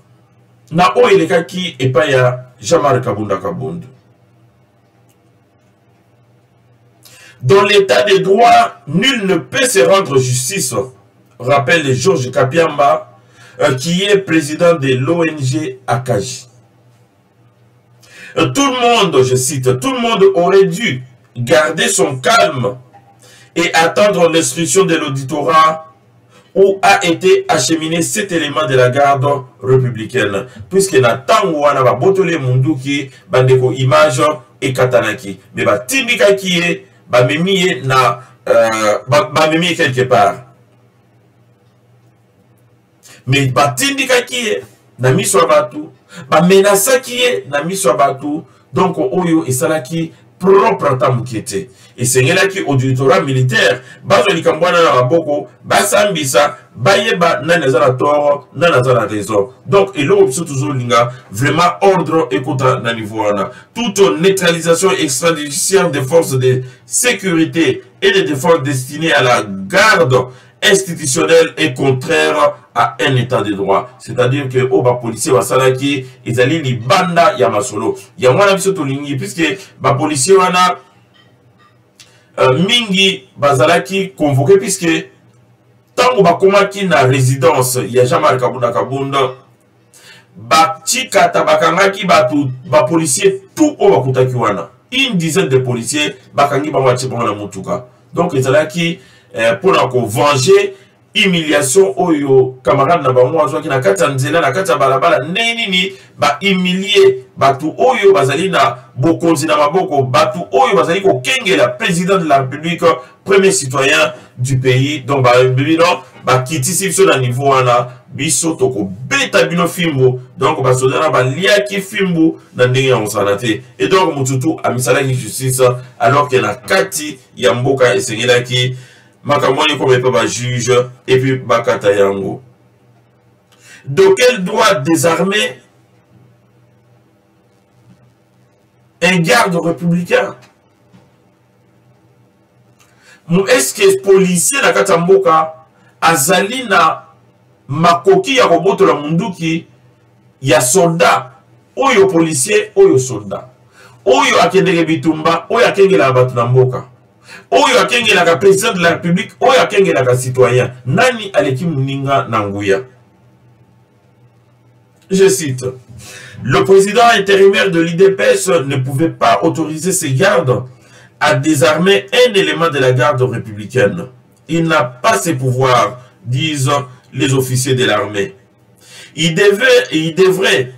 Na o eleka ki epaya Jean-Marc Kabunda Kabundu. Dans l'état des droits, nul ne peut se rendre justice, rappelle Georges Kapiamba, qui est président de l'ONG Akaji. Tout le monde, je cite, tout le monde aurait dû garder son calme et attendre l'instruction de l'auditorat où a été acheminé cet élément de la garde républicaine. Puisque na tango wana ba botole mundu ki bandeko image et katanaki. Mais ba timika ki e ba memiye na ba memiye quelque part. Mais ba timika ki e na miso abatu, ba menasa ki e na miso abatu. Donc oyo esalaki propre tamukiete. Et c'est là qui auditorat militaire, bazo likambwana na maboko, basambisa, bayeba nanazara tort, nanazara raison. Donc, et là, toujours linga, vraiment ordre et contre na niveau. Toute neutralisation extrajudiciaire des forces de sécurité et de défense destinées à la garde institutionnelle est contraire à un état de droit. C'est-à-dire que ba policier wa salaki, ils allaient li banda ya masolo. Ya mwana biso to lingi, puisque ba policier wana mingi bazalaki convoqué puisque tango bakomaki na résidence ya Jean-Marc Kabunda Kabunda batika tabakangaki batu ba policier tout o bakutaki wana une dizaine de policiers bakangi bamwachi na mutuka. Donc ezalaki pour la venger humiliation oyo camarade na bango azwaki na kati ya nzela na kati ya balabala nini ba humilier batu oyo bazali na bokonzi na maboko, batu oyo bazali ko kengela président de la République, premier citoyen du pays. Donc ba kitisi biso na niveau wana biso toko beta bino fimbo, donc ba sodana ba liaki fimbo na ndenge ya onsanate. Et donc mututu amisalaki justice alors que na kati ya mboka esengelaki makamoni comme pas juge et puis bakata yango. De quel droit désarmer un garde républicain? Est-ce que policier na katamboka azali na makoki ya roboto la munduki ya soldat oyo policier, oyo soldat. Oyo akendeke bitumba, oyo akengela batu na mboka. Oyo akengela ka président de la République, oyo akengela ka citoyen. Nani aleki muninga na nguya? Je cite. Le président intérimaire de l'IDPS ne pouvait pas autoriser ses gardes à désarmer un élément de la garde républicaine. Il n'a pas ses pouvoirs, disent les officiers de l'armée. Il devrait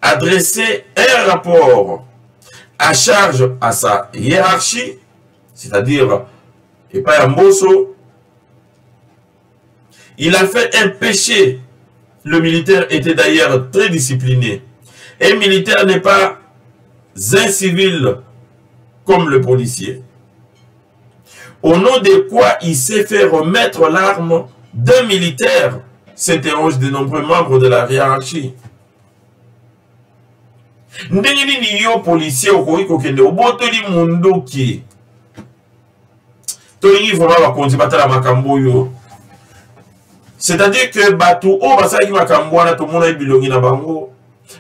adresser un rapport à charge à sa hiérarchie, c'est-à-dire Epa Mbosso. Il a fait un péché. Le militaire était d'ailleurs très discipliné. Un militaire n'est pas un civil comme le policier. Au nom de quoi il s'est fait remettre l'arme d'un militaire, s'interrogent de nombreux membres de la hiérarchie. Ndengeni ni yo policier okoki kokende obotoli mundoki. Tolingi vraiment bakonzi batala makambo yo. C'est-à-dire que bato o basaki makambo wana to mona bilongi na bango.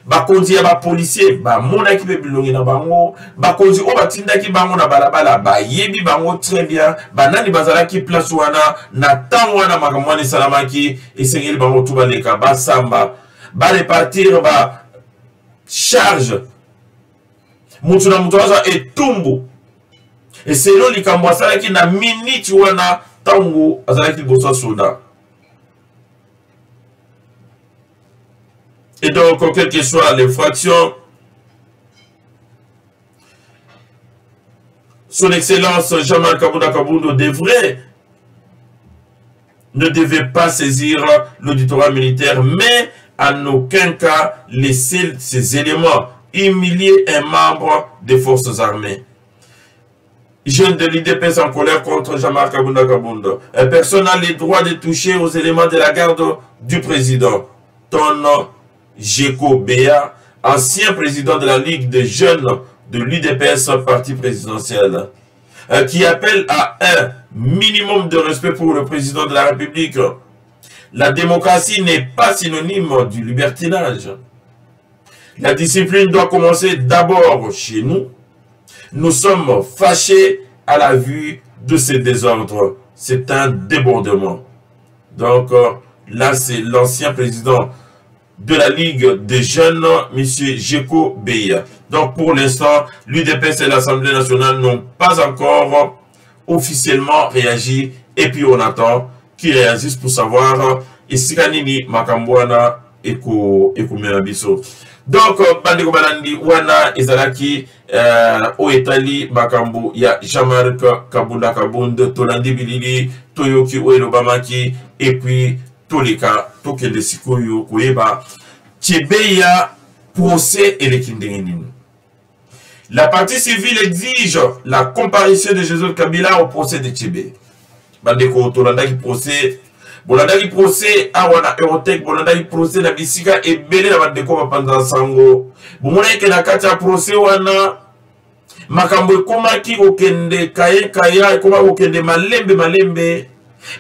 Bakonzi ya ba policier ba mona ki be bilongi na bango. Bakonzi o batindaki bango na balabala ba yebi bango très bien. Ba nani bazalaki place wana na temps wana makambo wana salamaki esengeli bango tout baleka ba samba ba répartir ba charge mutu na mutu aza etumbu et selon likambo asalaki na minute wana tango azalaki liboso soda. Et donc quelle que soit l'infraction, son excellence Jean-Marc Kabunda Kabundo ne devait pas saisir l'auditorat militaire, mais en aucun cas laisser ces éléments humilier un membre des forces armées. Jeunes de l'IDPS en colère contre Jean-Marc Kabunda Kabundo. Personne n'a le droit de toucher aux éléments de la garde du président. Ton Jeko Béa, ancien président de la Ligue des jeunes de l'UDPS, parti présidentiel, qui appelle à un minimum de respect pour le président de la République. La démocratie n'est pas synonyme du libertinage. La discipline doit commencer d'abord chez nous. Nous sommes fâchés à la vue de ces désordres. C'est un débordement. Donc là, c'est l'ancien président de la Ligue des jeunes, M. Jeko Beya. Donc pour l'instant, l'UDPS et l'Assemblée nationale n'ont pas encore officiellement réagi. Et puis on attend qu'ils réagissent pour savoir Isikanini Makambwana Eko Menabiso. Donc, Bandeko Balandi, Wana Ezalaki, Oetali Makambo, ya Jean-Marc Kabunda Kabund, Tolandi Bilili, Toyoki Oelobamaki, et puis Toleka, Tokende Sikoyo, Koeba, Tchebeya, procès et les Kindengenin. La partie civile exige la comparution de Joseph Kabila au procès de Tchebe. Bandeko Tolanda qui procès. Bolanda procès awana Eurotech, bolanda procès na bisika et belé na bandeko bapanza sango. Bomona ke na kati ya procès wana makambo komaki okende kaya koma okende malembe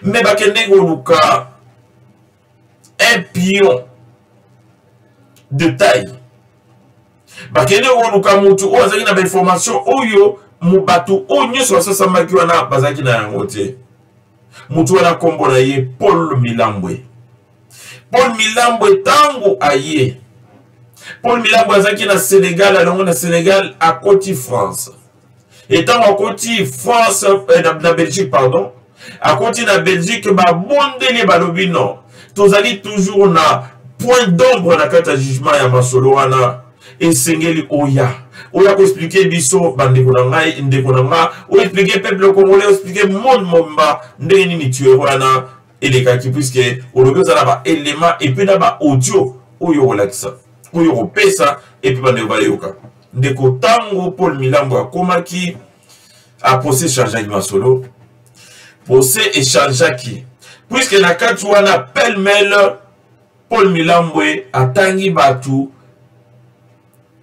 mais bakende goluka un pion de taille. Bakende goluka mutu o azaki na information oyo mubatu onyo so sasambaki wana bazaki na yango te. Mutuana kombo na ye Paul Milambwe. Paul Milambwe tango aye. Paul Milambwe azaki na Sénégal, alongo na Sénégal à Côte France. Et tango à Côte France, na Belgique pardon. À Côte na Belgique ba bondeli balobi non. Tozali toujours na point d'ombre na kata jugement ya masolo wana esengeli oya. Oya ko expliquer biso bandeko na ngai ndeko na nga o expliquer peuple congolais, expliquer monde momba ndenge nini tuer wana elekaki puisque olobi ozala ba élément et puis na ba audio oyo olakisa oyo opesa et puis bandeko bayoka ndeko tango Paul Milambo akomaki a procès chargeaki masolo procès échangeaki puisque na kati wana pêle-mêle Paul Milambwe atangi batu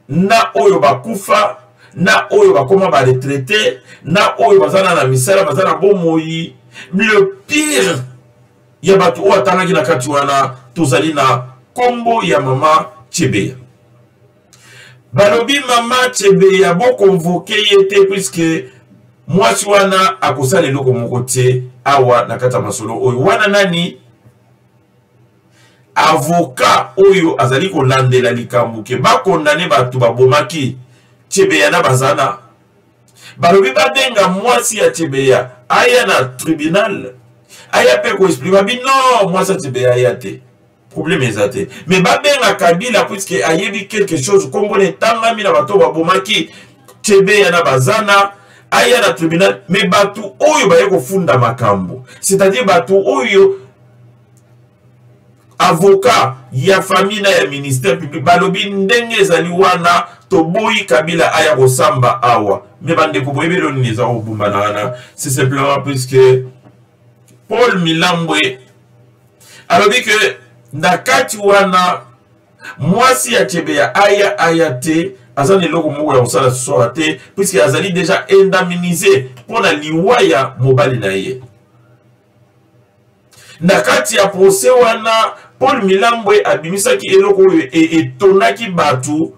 na oyo bakufa na oyo bakoma ba retraité na oyo bazana na misala bazana bomoi. Le pire ya batu o atangaki na kati wana tozali na kombo ya mama Tchebeya. Balobi Mama Tchebeya bon convoqué était puisque moi wana akosa lelo ko mokote awa nakata masolo oyo wana nani avocat oyo azali ko landela likambo ke ba condamné batu babomaki Tchebeya na bazana balobi babenga mwasi ya Tchebeya aya na tribunal aya pe ko explique babi non moi ça Tchebeya aya te problème ezate mais babenga Kabila puisque ayebi quelque chose kombo ne tangami na bato babomaki Tchebeya na bazana aya na tribunal mais batu oyo baye ko funda makambo c'est-à-dire batu oyo avocat ya famille na ya ministère public balobi ndenge ezali wana toboyi Kabila aya kosamba awa mais bande ko boyebelo neza obumba na c'est simplement puisque Paul Milambwe alobi que nakati wana mwasi ya Tchebeya aya te azali loko moko ya kosala soa te puisque azali déjà indemnisé pona liwaya mobali na ye nakati ya procès wana Paul Milambwe abimisaki eloko oyo etonaki batu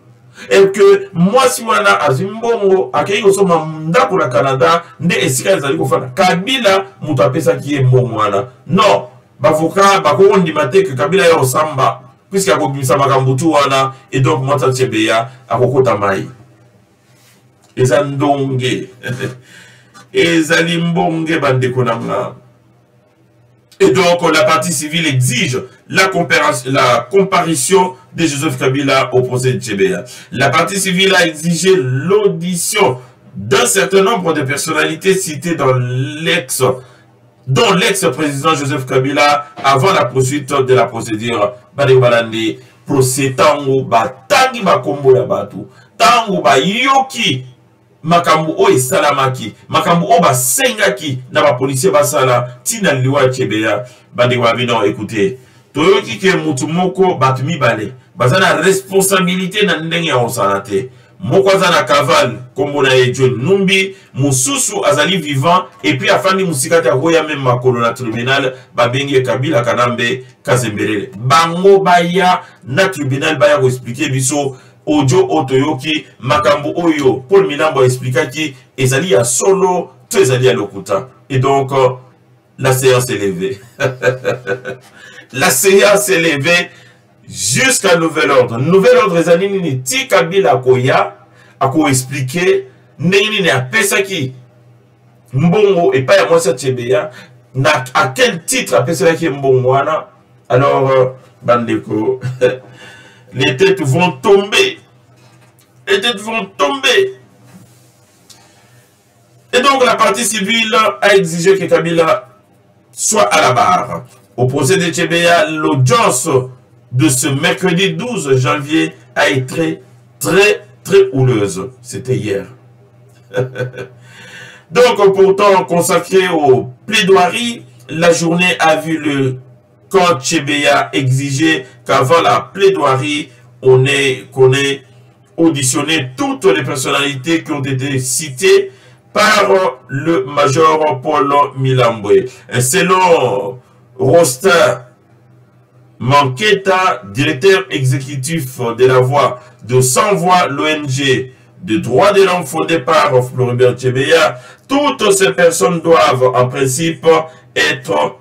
et que mwasi wana azimbongo akei kosoma ndako na Canada nde esika ezali kofana Kabila mutu apesaki ye mbongo wana non bavoka bakondima te ke Kabila ya osamba puisque akobimisa makambo tu wana et donc mwasi Tchebeya akokota mai eza ndonge ezali mbonge bandeko nanga. Et donc, la partie civile exige la comparution de Joseph Kabila au procès de Tchebeya. La partie civile a exigé l'audition d'un certain nombre de personnalités citées dans dont l'ex-président Joseph Kabila avant la poursuite de la procédure. Balandi, procès tango batangi bakombo ya batu, tango ba yoki makambu o esalamaki makambu o basengaki na ba policier basala tina liwa Tchebeya bande wa bino écoutez toyoki ke mutu moko batu mibale bazana responsabilité na ndenge ya osalate moko azana kaval kombo na John Numbi mususu azali vivant et puis afandi musikata hoya même makolo na tribunal babengi Kabila Kanambe Kazembelele bango baya na tribunal baya ko expliquer biso audio otoyoki makambo oyo Paul Milambwe expliquaki ezali ya solo to ezali ya lokuta et donc la séance est levée. La séance est levée jusqu'à nouvel ordre. Nouvel ordre ezali nini ti Kabila koya ako expliquer ndenge ni apesaki mbongo et pas ya mwasi Tchebeya na à quel titre apesaki mbongo wana alors bandeko les têtes vont tomber. Les têtes vont tomber. Et donc la partie civile a exigé que Kabila soit à la barre. Au procès de Tchebeya, l'audience de ce mercredi 12 janvier a été très houleuse. C'était hier. Donc pourtant consacré aux plaidoiries, la journée a vu le camp Tchebeya exiger qu'avant la plaidoirie, qu'on ait auditionné toutes les personnalités qui ont été citées par le major Paul Milambwe. Selon Rosta Manketa, directeur exécutif de la Voix de Sans Voix, l'ONG de droits de l'homme fondée par Floribert Tchebeya, toutes ces personnes doivent en principe être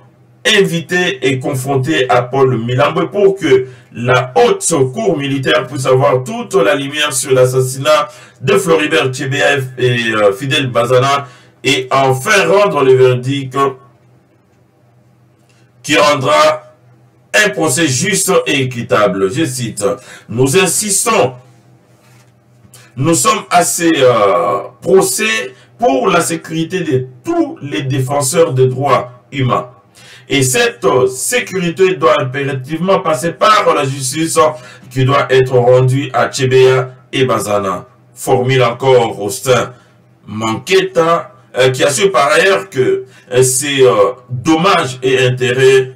invité et confronté à Paul Milambwe pour que la haute cour militaire puisse avoir toute la lumière sur l'assassinat de Floribert Tchebeya et Fidel Bazana et enfin rendre le verdict qui rendra un procès juste et équitable. Je cite, nous insistons, nous sommes à ces procès pour la sécurité de tous les défenseurs des droits humains. Et cette sécurité doit impérativement passer par la justice qui doit être rendue à Tchebeya et Bazana. Formule encore Austin Manketa qui assure par ailleurs que ces dommages et intérêts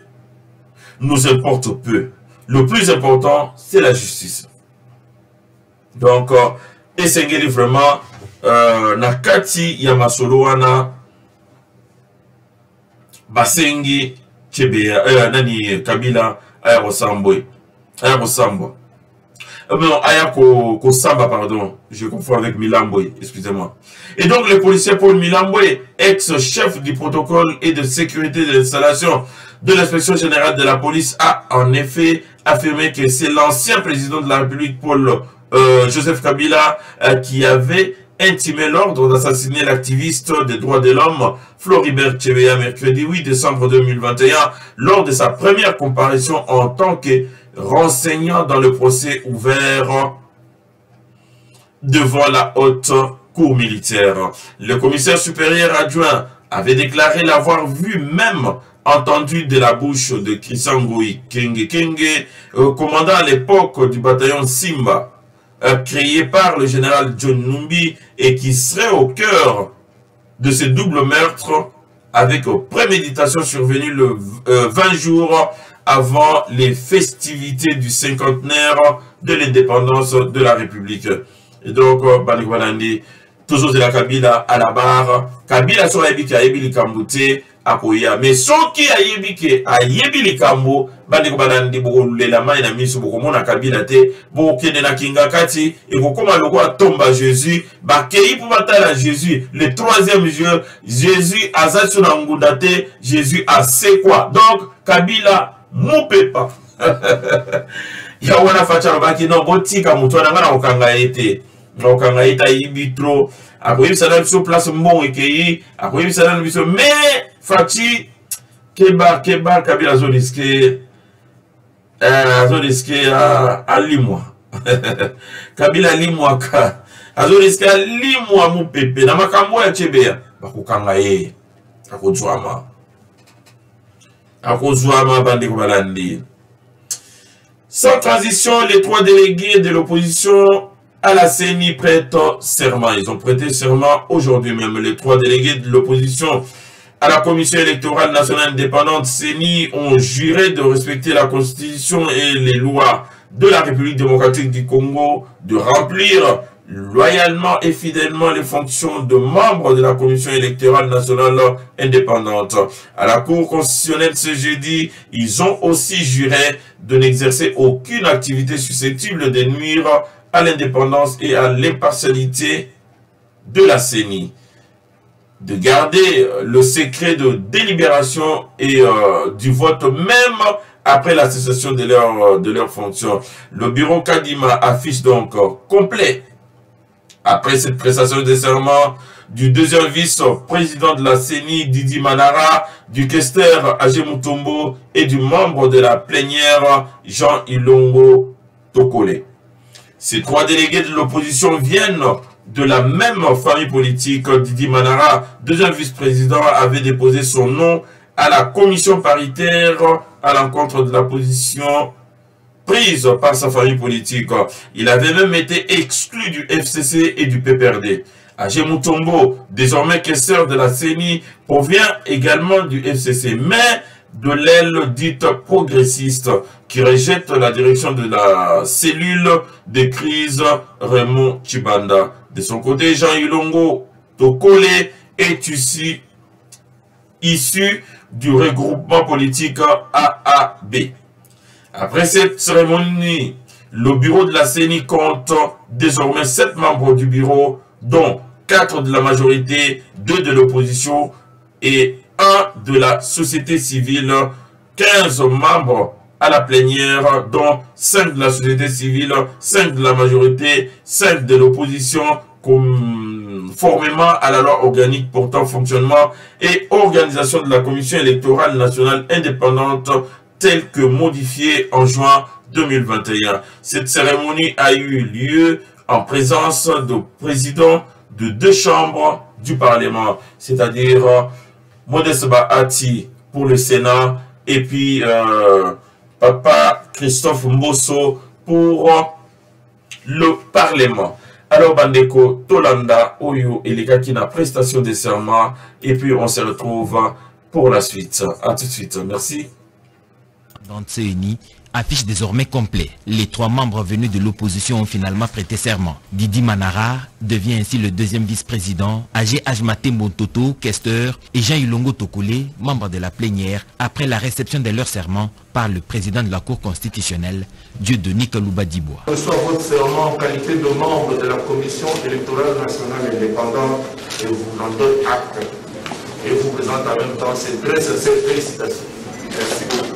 nous importent peu. Le plus important, c'est la justice. Donc, essayez vraiment Nakati Yamasolo wana basengi Tchebeya nani Kabila aya kosambwa. non, Aya Kosamba, pardon. Je confonds avec Milambwe, excusez-moi. Et donc, le policier Paul Milambwe, ex-chef du protocole et de sécurité de l'installation de l'inspection générale de la police, a en effet affirmé que c'est l'ancien président de la République, Joseph Kabila, qui avait intimé l'ordre d'assassiner l'activiste des droits de l'homme Floribert Chebeya mercredi 8 décembre 2021 lors de sa première comparution en tant que renseignant dans le procès ouvert devant la haute cour militaire. Le commissaire supérieur adjoint avait déclaré l'avoir vu, même entendu de la bouche de Kisangui Kenge, commandant à l'époque du bataillon Simba, créé par le général John Numbi et qui serait au cœur de ce double meurtre avec préméditation survenue le 20 jours avant les festivités du cinquantenaire de l'indépendance de la République. Et donc, toujours de la Kabila à la barre, Kabila sur Ayebi Ayebi Kambouté, Akoya. Mais ceux qui Ayebi Ayebi Kambo, Bandeko Balandi, Bokolule la main, Miso Bokomona Kabila te, Bokene na Kingakati, et Bokoma Loko tombe à Jésus, Bakei pour battre Jésus, le troisième jour, Jésus a Zatsunangudate, Jésus a c'est quoi. Donc, Kabila, Moupepa. Yawana Facharo Baki, non, Botika Moutoana, Okanga ete. Okanga ete Ibitro. Akoyebi sana biso place mbongo ekei, akoyebi sana biso mais Fati Keba Kabila zo risqué à limwa. Kabila limwa ka. Azo risqué à limwa mu pepe na makambo ya Chebeya. Bakokanga ye. Akozwama bandi ko balandi. Sans transition, les trois délégués de l'opposition à la CENI prêtent serment. Ils ont prêté serment aujourd'hui même. Les trois délégués de l'opposition à la Commission électorale nationale indépendante CENI ont juré de respecter la Constitution et les lois de la République démocratique du Congo, de remplir loyalement et fidèlement les fonctions de membres de la Commission électorale nationale indépendante. À la Cour constitutionnelle ce jeudi, ils ont aussi juré de n'exercer aucune activité susceptible de nuire à l'indépendance et à l'impartialité de la CENI, de garder le secret de délibération et du vote même après la cessation de leur fonction. Le bureau Kadima affiche donc complet, après cette prestation de serment, du deuxième vice-président de la CENI, Didi Manara, du questeur Agé Mutombo et du membre de la plénière, Jean Ilongo Tokole. Ces trois délégués de l'opposition viennent de la même famille politique. Didi Manara, deuxième vice-président, avait déposé son nom à la commission paritaire à l'encontre de la position prise par sa famille politique. Il avait même été exclu du FCC et du PPRD. Agé Mutombo, désormais questeur de la CENI, provient également du FCC, mais de l'aile dite progressiste qui rejette la direction de la cellule de crise Raymond Chibanda. De son côté, Jean Ilongo Tokole est issu du regroupement politique AAB. Après cette cérémonie, le bureau de la CENI compte désormais 7 membres du bureau, dont 4 de la majorité, 2 de l'opposition et 1 de la société civile, 15 membres à la plénière, dont 5 de la société civile, 5 de la majorité, 5 de l'opposition, conformément à la loi organique portant fonctionnement et organisation de la Commission électorale nationale indépendante telle que modifiée en juin 2021. Cette cérémonie a eu lieu en présence du président de 2 chambres du Parlement, c'est-à-dire Modeste Bahati pour le Sénat et puis Papa Christophe Mbosso pour le Parlement. Alors Bandeko Tolanda Oyo et les gars qui n'a prestation de serment et puis on se retrouve pour la suite. À tout de suite. Merci. Dans CENI affiche désormais complet. Les 3 membres venus de l'opposition ont finalement prêté serment. Didi Manara devient ainsi le 2e vice-président, Agé Ajmate Montoto, questeur, et Jean Ilongo Tokole, membre de la plénière, après la réception de leur serment par le président de la Cour constitutionnelle, Dieudonné Kalouba Dibois. Je reçois votre serment en qualité de membre de la Commission électorale nationale indépendante et vous en donne acte. Et vous présente en même temps ces très sincères félicitations. Merci beaucoup.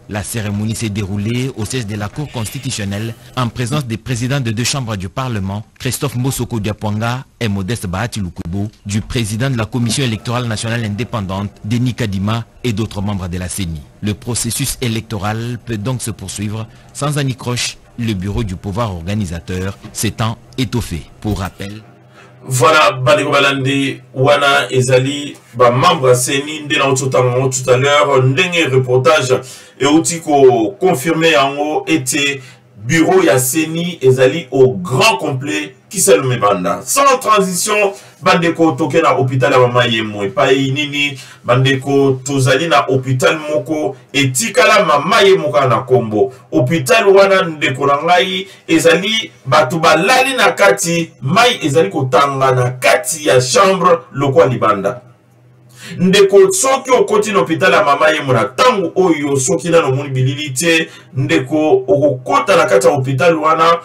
La cérémonie s'est déroulée au siège de la Cour constitutionnelle en présence des présidents de 2 chambres du Parlement, Christophe Mbosoko Diapwanga et Modeste Bahati Lukubo, du président de la Commission électorale nationale indépendante, Denis Kadima, et d'autres membres de la CENI. Le processus électoral peut donc se poursuivre sans anicroche, le bureau du pouvoir organisateur s'étant étoffé. Pour rappel, voilà, Badeko Balandi, Wana Ezali, membre CENI, tout à l'heure, un reportage et outil confirmé en haut était bureau ya CENI Ezali au grand complet qui s'est le banda. Sans transition, Bandeko toke na hôpital ya mama yemo et pas nini, Bandeko tozali na hôpital moko et tikala mama yemo na kombo. Hôpital wana ndeko na ngai ezali batu balali na kati, mai ezali kotanga na kati ya chambre lokwa libanda. Ndeko soki okoti na hôpital ya mama yemo na tangu oyo soki na no moni bililite ndeko okokota na kati ya hôpital wana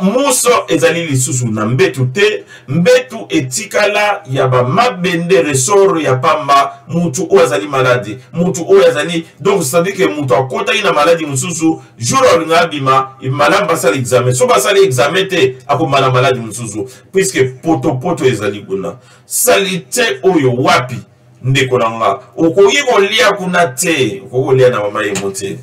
muso ezali lisusu na mbetu te, mbetu etikala ya ba mabende resoro ya pamba mutu o azali maladi, mutu o azali, donc ça veut dire que mutu akota ina maladi mususu jour olinga bima malamba basala examen, so basala examen te ako maladi mususu puisque poto ezali kuna salite oyo wapi ndeko nanga okoyi kolia kuna te, okolia na mama yemote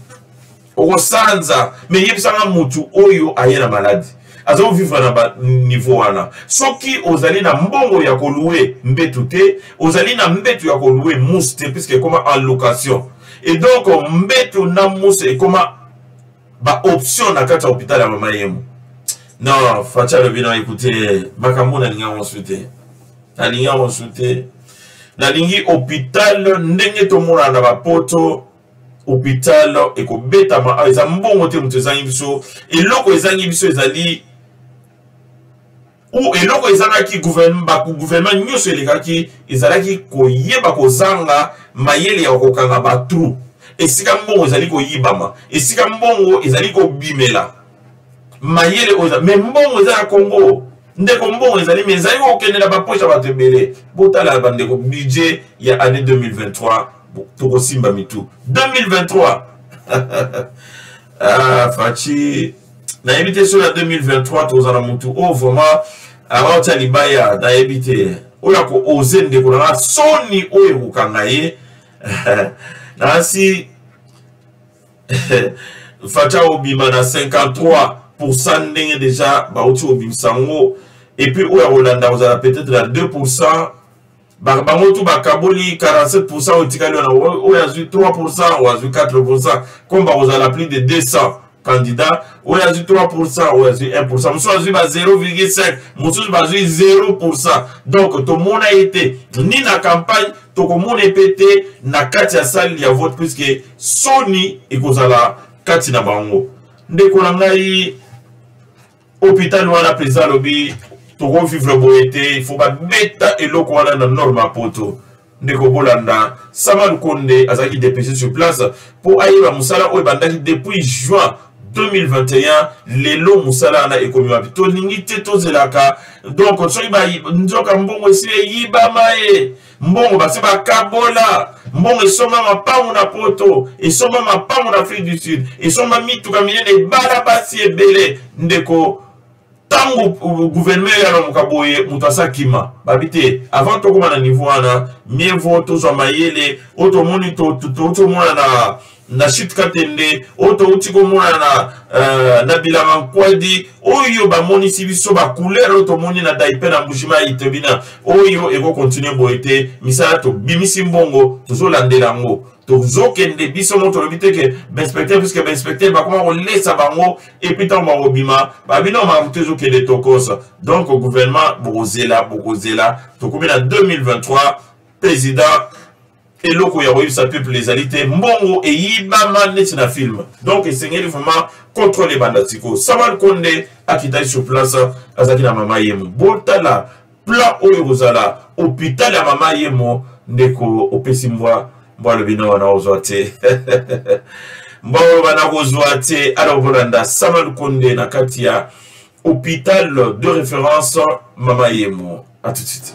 okosanza me yebisanga mutu oyo ayena maladi azo vivre na niveau wana soki ozali na mbongo ya koluwe mbetu te, ozali na mbetu ya koluwe mousse te puisque comme en location, et donc mbetu na mousse et comme ba option na kati hôpital ya mama yemo. Non, facha le bino écoutez makambo na linga consulter na linga consulter na lingi hôpital ndenge to mona na ba poto hôpital et ko betama eza mbongo te mutu ezangi biso eloko ezangi biso ezali ou eloko ezanaki gouvernement nyonso elekaki ezalaki koyeba kozanga mayele ya kokanga batru esika mbongo ezali koyibama esika mbongo ezali kobimela mayele oza me mbongo eza ya Congo ndeko mbongo ezali me ezali kokendela bapoche bato ebele botala bandeko budget ya année 2023 Toko Simba Mitu 2023 Fachi na évité sur la 2023 tozana mutu oh vraiment avant Talibaya na évité oya ko ozen de kolanga soni oyo kukangaye na si Facha obima na 53% ndenge déjà ba uti obimsango et puis oya Rolanda ozala peut-être à 2%. Bango tout bakaboli 47% otikali na oyazu 3% oyazu 4% comme vous avez plus de 200 candidats oyazu 3% oyazu 1% muso azu ba 0,5 muso bazu 0%. Donc tout le monde a été ni na campagne to ko monde pété na kati ya salle ya vote puisque Sony ekozala kati na bango ndeko na ngai hôpital wana président lobby pour vivre boété, il faut pas mettre et l'eau qu'on a dans norma poto. Ndeko Bolanda, Saman Konde, Azaki dépêché sur place pour aller à Moussala ou Bandaki depuis juin 2021. Les lots Moussala na économie habito ningite to zelaka. Donc, so iba njoka mbongo esi yiba mae. Mbongo basi ba kabola. Mbongo esoma mapangu na poto. Esoma mapangu na Afrique du Sud. Esoma mitu kamine ne balabasi ebele. Ndeko tango gouvernement ya mukaboye mutasa kima babite avant to koma na niveau ana mieux vaut to zo mayele auto moni to mona na shit katende auto utiko mona na bilanga kwadi oyo ba moni sibiso ba couleur auto moni na daipe na mbushima itebina oyo eko continuer boete misala to bimisi mbongo to zo landela ngo tozokende biso moto lobite ke inspecteur puisque inspecteur ba comment on laisse bango et puis tant marobima ba bino ma mutezo ke de tokosa. Donc au gouvernement bokozela to komi na 2023 président eloko ya koyebisa peuple ezali te mbongo eyibama neti na film donc esengeli vraiment contrôler bandatiko Samal Konde akitali sur place azaki na mama yemo botala plan oyo kozala hôpital ya mama yemo ndeko opesi mbwa lobino wana ozwa te mbwa wana kozwa te ala okolanda Samal Konde na kati ya hôpital de référence mama yemo. À tout de suite.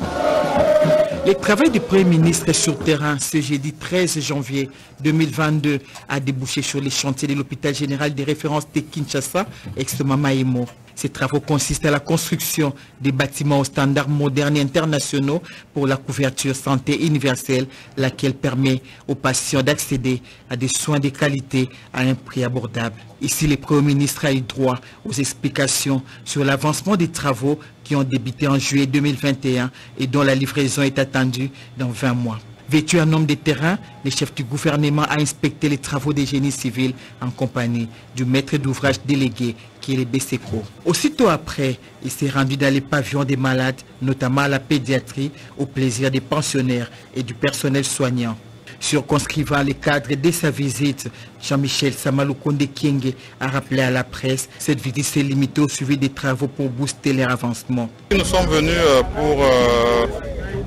Le travail du Premier ministre sur terrain ce jeudi 13 janvier 2022 a débouché sur les chantiers de l'hôpital général de référence de Kinshasa, ex-Mama Yemo. Ces travaux consistent à la construction des bâtiments aux standards modernes et internationaux pour la couverture santé universelle, laquelle permet aux patients d'accéder à des soins de qualité à un prix abordable. Ici, le Premier ministre a eu droit aux explications sur l'avancement des travaux qui ont débuté en juillet 2021 et dont la livraison est attendue dans 20 mois. Vêtu en homme de terrain, le chef du gouvernement a inspecté les travaux des génies civils en compagnie du maître d'ouvrage délégué qui est le BCECO. Aussitôt après, il s'est rendu dans les pavillons des malades, notamment à la pédiatrie, au plaisir des pensionnaires et du personnel soignant. Circonscrivant les cadres de sa visite, Jean-Michel Samaloukonde Kienge a rappelé à la presse cette visite s'est limitée au suivi des travaux pour booster leur avancement. Nous sommes venus pour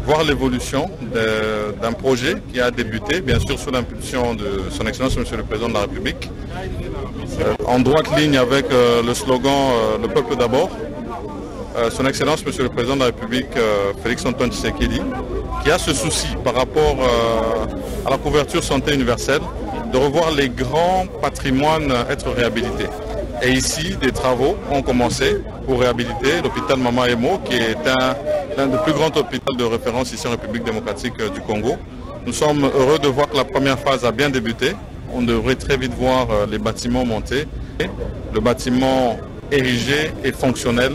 voir l'évolution d'un projet qui a débuté, bien sûr sous l'impulsion de son Excellence Monsieur le Président de la République, en droite ligne avec le slogan « Le peuple d'abord ». Son Excellence Monsieur le Président de la République, Félix Antoine Tshisekedi, qui a ce souci par rapport à la couverture santé universelle, de revoir les grands patrimoines être réhabilités. Et ici, des travaux ont commencé pour réhabiliter l'hôpital Mama Yemo, qui est l'un des plus grands hôpitaux de référence ici en République démocratique du Congo. Nous sommes heureux de voir que la première phase a bien débuté. On devrait très vite voir les bâtiments monter. Le bâtiment érigé et fonctionnel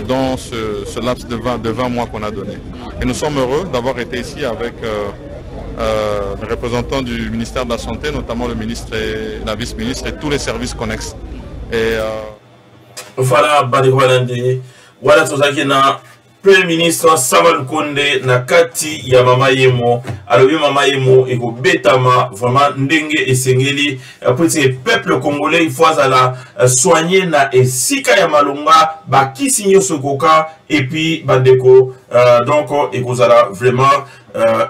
dans ce laps de 20 mois qu'on a donné. Et nous sommes heureux d'avoir été ici avec les représentants du ministère de la Santé, notamment le ministre et la vice-ministre et tous les services connexes. Et voilà, Badikwalandi, voilà tout ça qui est na Premier ministre Samal Konde na kati ya Mama Yemo, alobi Mama Yemo eko betama vraiment ndenge esengeli pour le peuple congolais il faut la soigner na esika ya malonga ba kisinyo sokoka et puis bandeko donc ekozala vraiment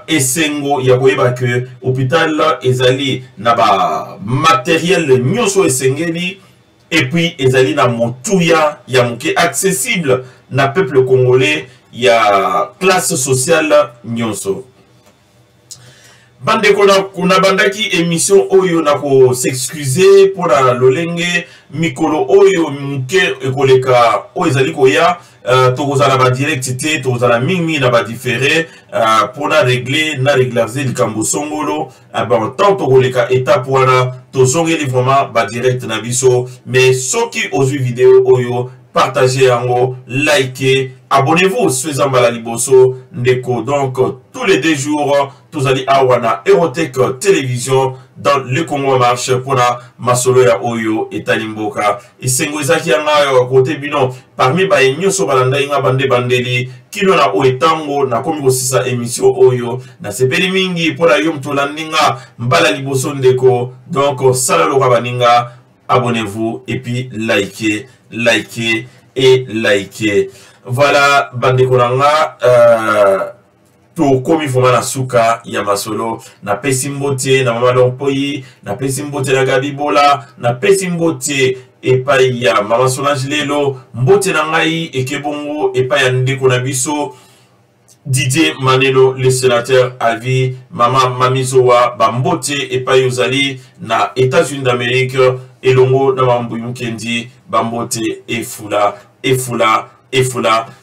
esengo ya koyeba que hôpital ezali na ba matériel nyoso esengeli et puis ezali na motuya ya moke accessible na peuple congolais ya classe sociale nyonso. Bande kuna bandaki émission oyo na ko s'excuser pour la lolenge mikolo oyo muke ekoleka o ezali koya tokozala ba directité tokozala mingi na ba différé pour na régler na réglager likambo songolo bon tant tokoleka étape wana tozongeli vraiment ba direct na biso mais soki ozwi vidéo oyo partagez yango, likez, abonnez-vous sur Zambala Liboso Ndeko. Donc tous les 2 jours, tous allez à Wana Erotech Télévision dans le Congo marche pour la Masolo ya Oyo et Talimboka. Et Sengoizaki Yanga côté bino parmi ba nyoso balanda inga bande bandeli kino na oetango na komi kosisa émission Oyo na sepeli mingi pour la yom tolandinga Mbala Liboso Ndeko. Donc salalo kabaninga, abonnez-vous et puis likez et likez. Voilà, bande konanga to komi foma na suka ya masolo na pesimbote na mama lompoyi na pesimbote na gabibola na pesimbote epai ya mama Solange lelo mbote na ngai ekebongo epai ya ndeko na biso Didier Manelo le sénateur à vie mama Mamizowa bambote epai ozali na États-Unis d'Amérique elongo na mambuyu kendi bambote efula.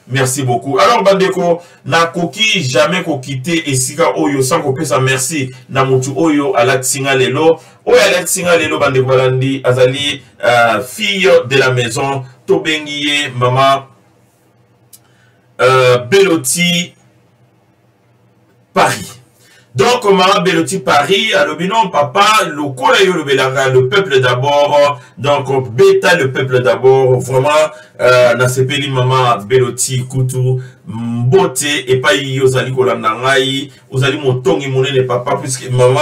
Merci beaucoup. Alors bandeko na koki jamais ko quitter esika oyo sans ko pesa merci na mutu oyo alatsinga lelo bandeko balandi azali fille de la maison tobengiye mama Beloti Paris. Donc, Mama Beloti Paris, alobino papa, le peuple d'abord. Donc, bêta le peuple d'abord. Vraiment, na sepeli Mama Beloti Koutou. mbote et pas yozali kolanda ngai ozali motongi monene papa puisque maman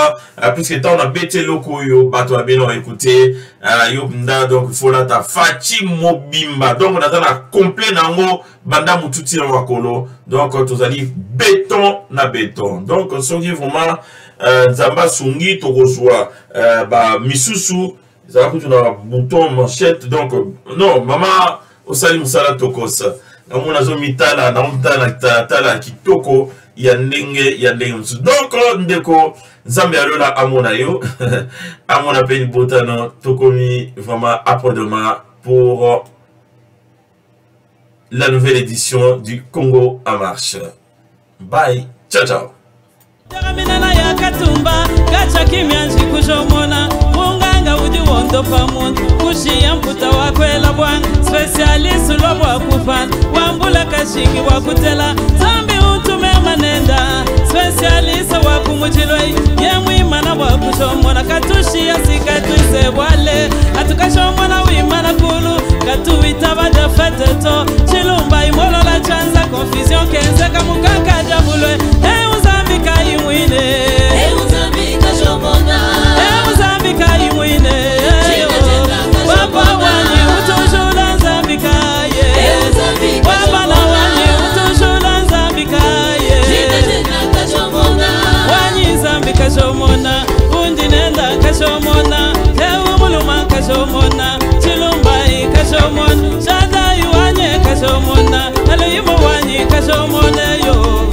puisque tant on a bêté loko yo bato abeno écouter yo nda donc il faut la ta Fachi Mobimba donc on a la complet nango banda mututi na wakolo donc tozali béton na béton donc soki vraiment Nzamba sungi tokozwa ba misusu ça coûte un bouton manchette donc non maman osali musala tokosa amona zo mitala na mtala tala kitoko ya ndenge donc ndeko Nzambe alola amona yo amona pe botano tokomi vraiment après-demain pour la nouvelle édition du Congo en marche. Bye, ciao ciao. Minana ya katumba gacha kimyanji kushomona munganga udi wondo pamuntu kushia mputa wakwela bwana specialist lobwa kufan wambula kashingi wakutela zambi utume manenda specialist wakumujiloi yemwimana wakushomona katushia sikatuse wale atukashomona wimana kulu katuwita baja feteto chilumba imolola chanza confusion kenze kamukaka jabulwe Mozambique imwine Mozambique shomona Mozambique imwine Papa wani utoshula Mozambique ye Papa na wani utoshula Mozambique ye Wani Mozambique shomona Undi nenda kashomona Ewu muluma kashomona Chilumbai kashomona Shadai wanye kashomona Aluyimo wani kashomona yo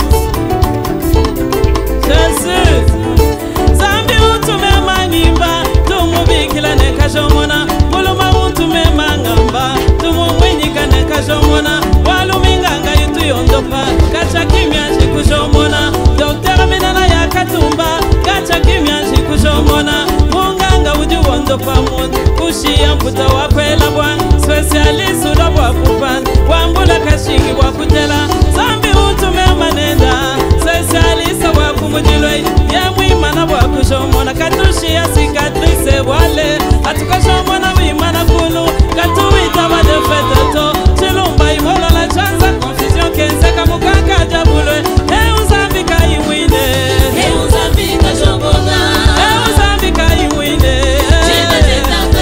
Zambi utume mangimba tumubikila ne kashomona muluma utume mangamba tumumwinyika ne kashomona waluminganga yutu yondopa kacha kimyanji kushomona Dr. Minana ya katumba kacha kimyanji kushomona munganga udi wondopa mundu kushia mputa wakwela bwana specialist ulobwa kupan wambula kashingi wakutela Zambi utume manenda specialist wakumujiloi yemwimana wakushomona katushia cicatrice wale atukashomona wimana kulu katuwita badefeteto chilumba imolola chanza confusion kenze kamukaka jabulwe Mozambique imwine Mozambique shomona Mozambique imwine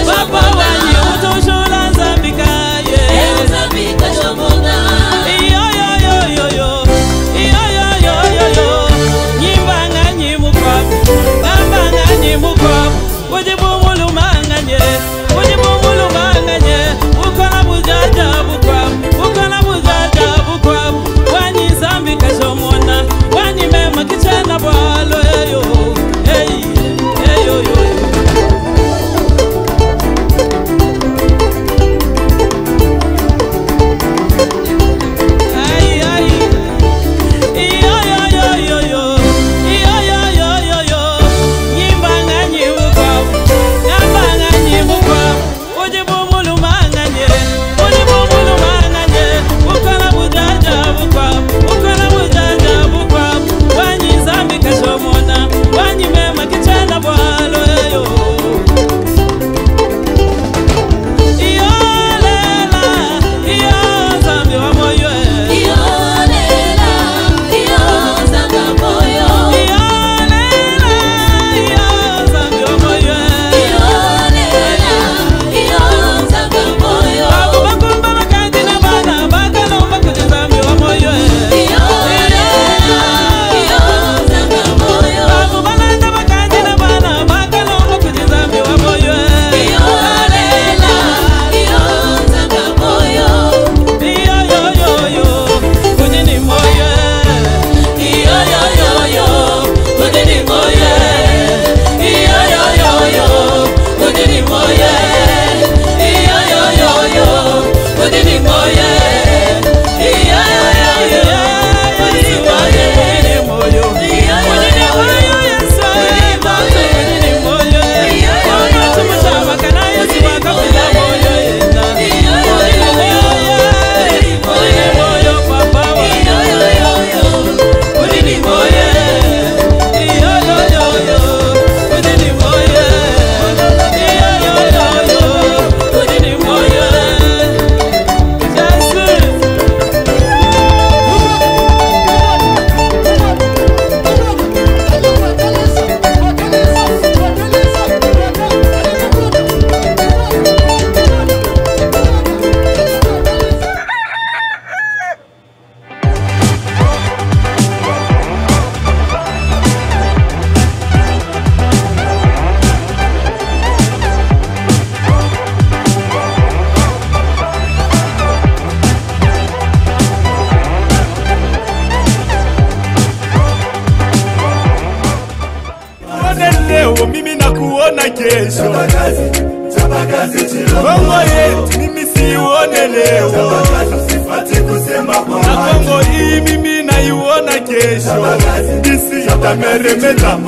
Papa wani utoshula Mozambique ye Mozambique shomona yo Nyibanga nyimukwa Bambanga nyimukwa Ujibu mulumanganye Ukona bujaja bukwa Ukona bujaja bukwa Wani Mozambique shomona Wani mema kichena bwalo eyo Hey, eyo yo Nyibanga nyimukwa kuona kesho. Kongo yetu mimi sione leo, na Kongo hii mimi naiona kesho. Disi itameremeta.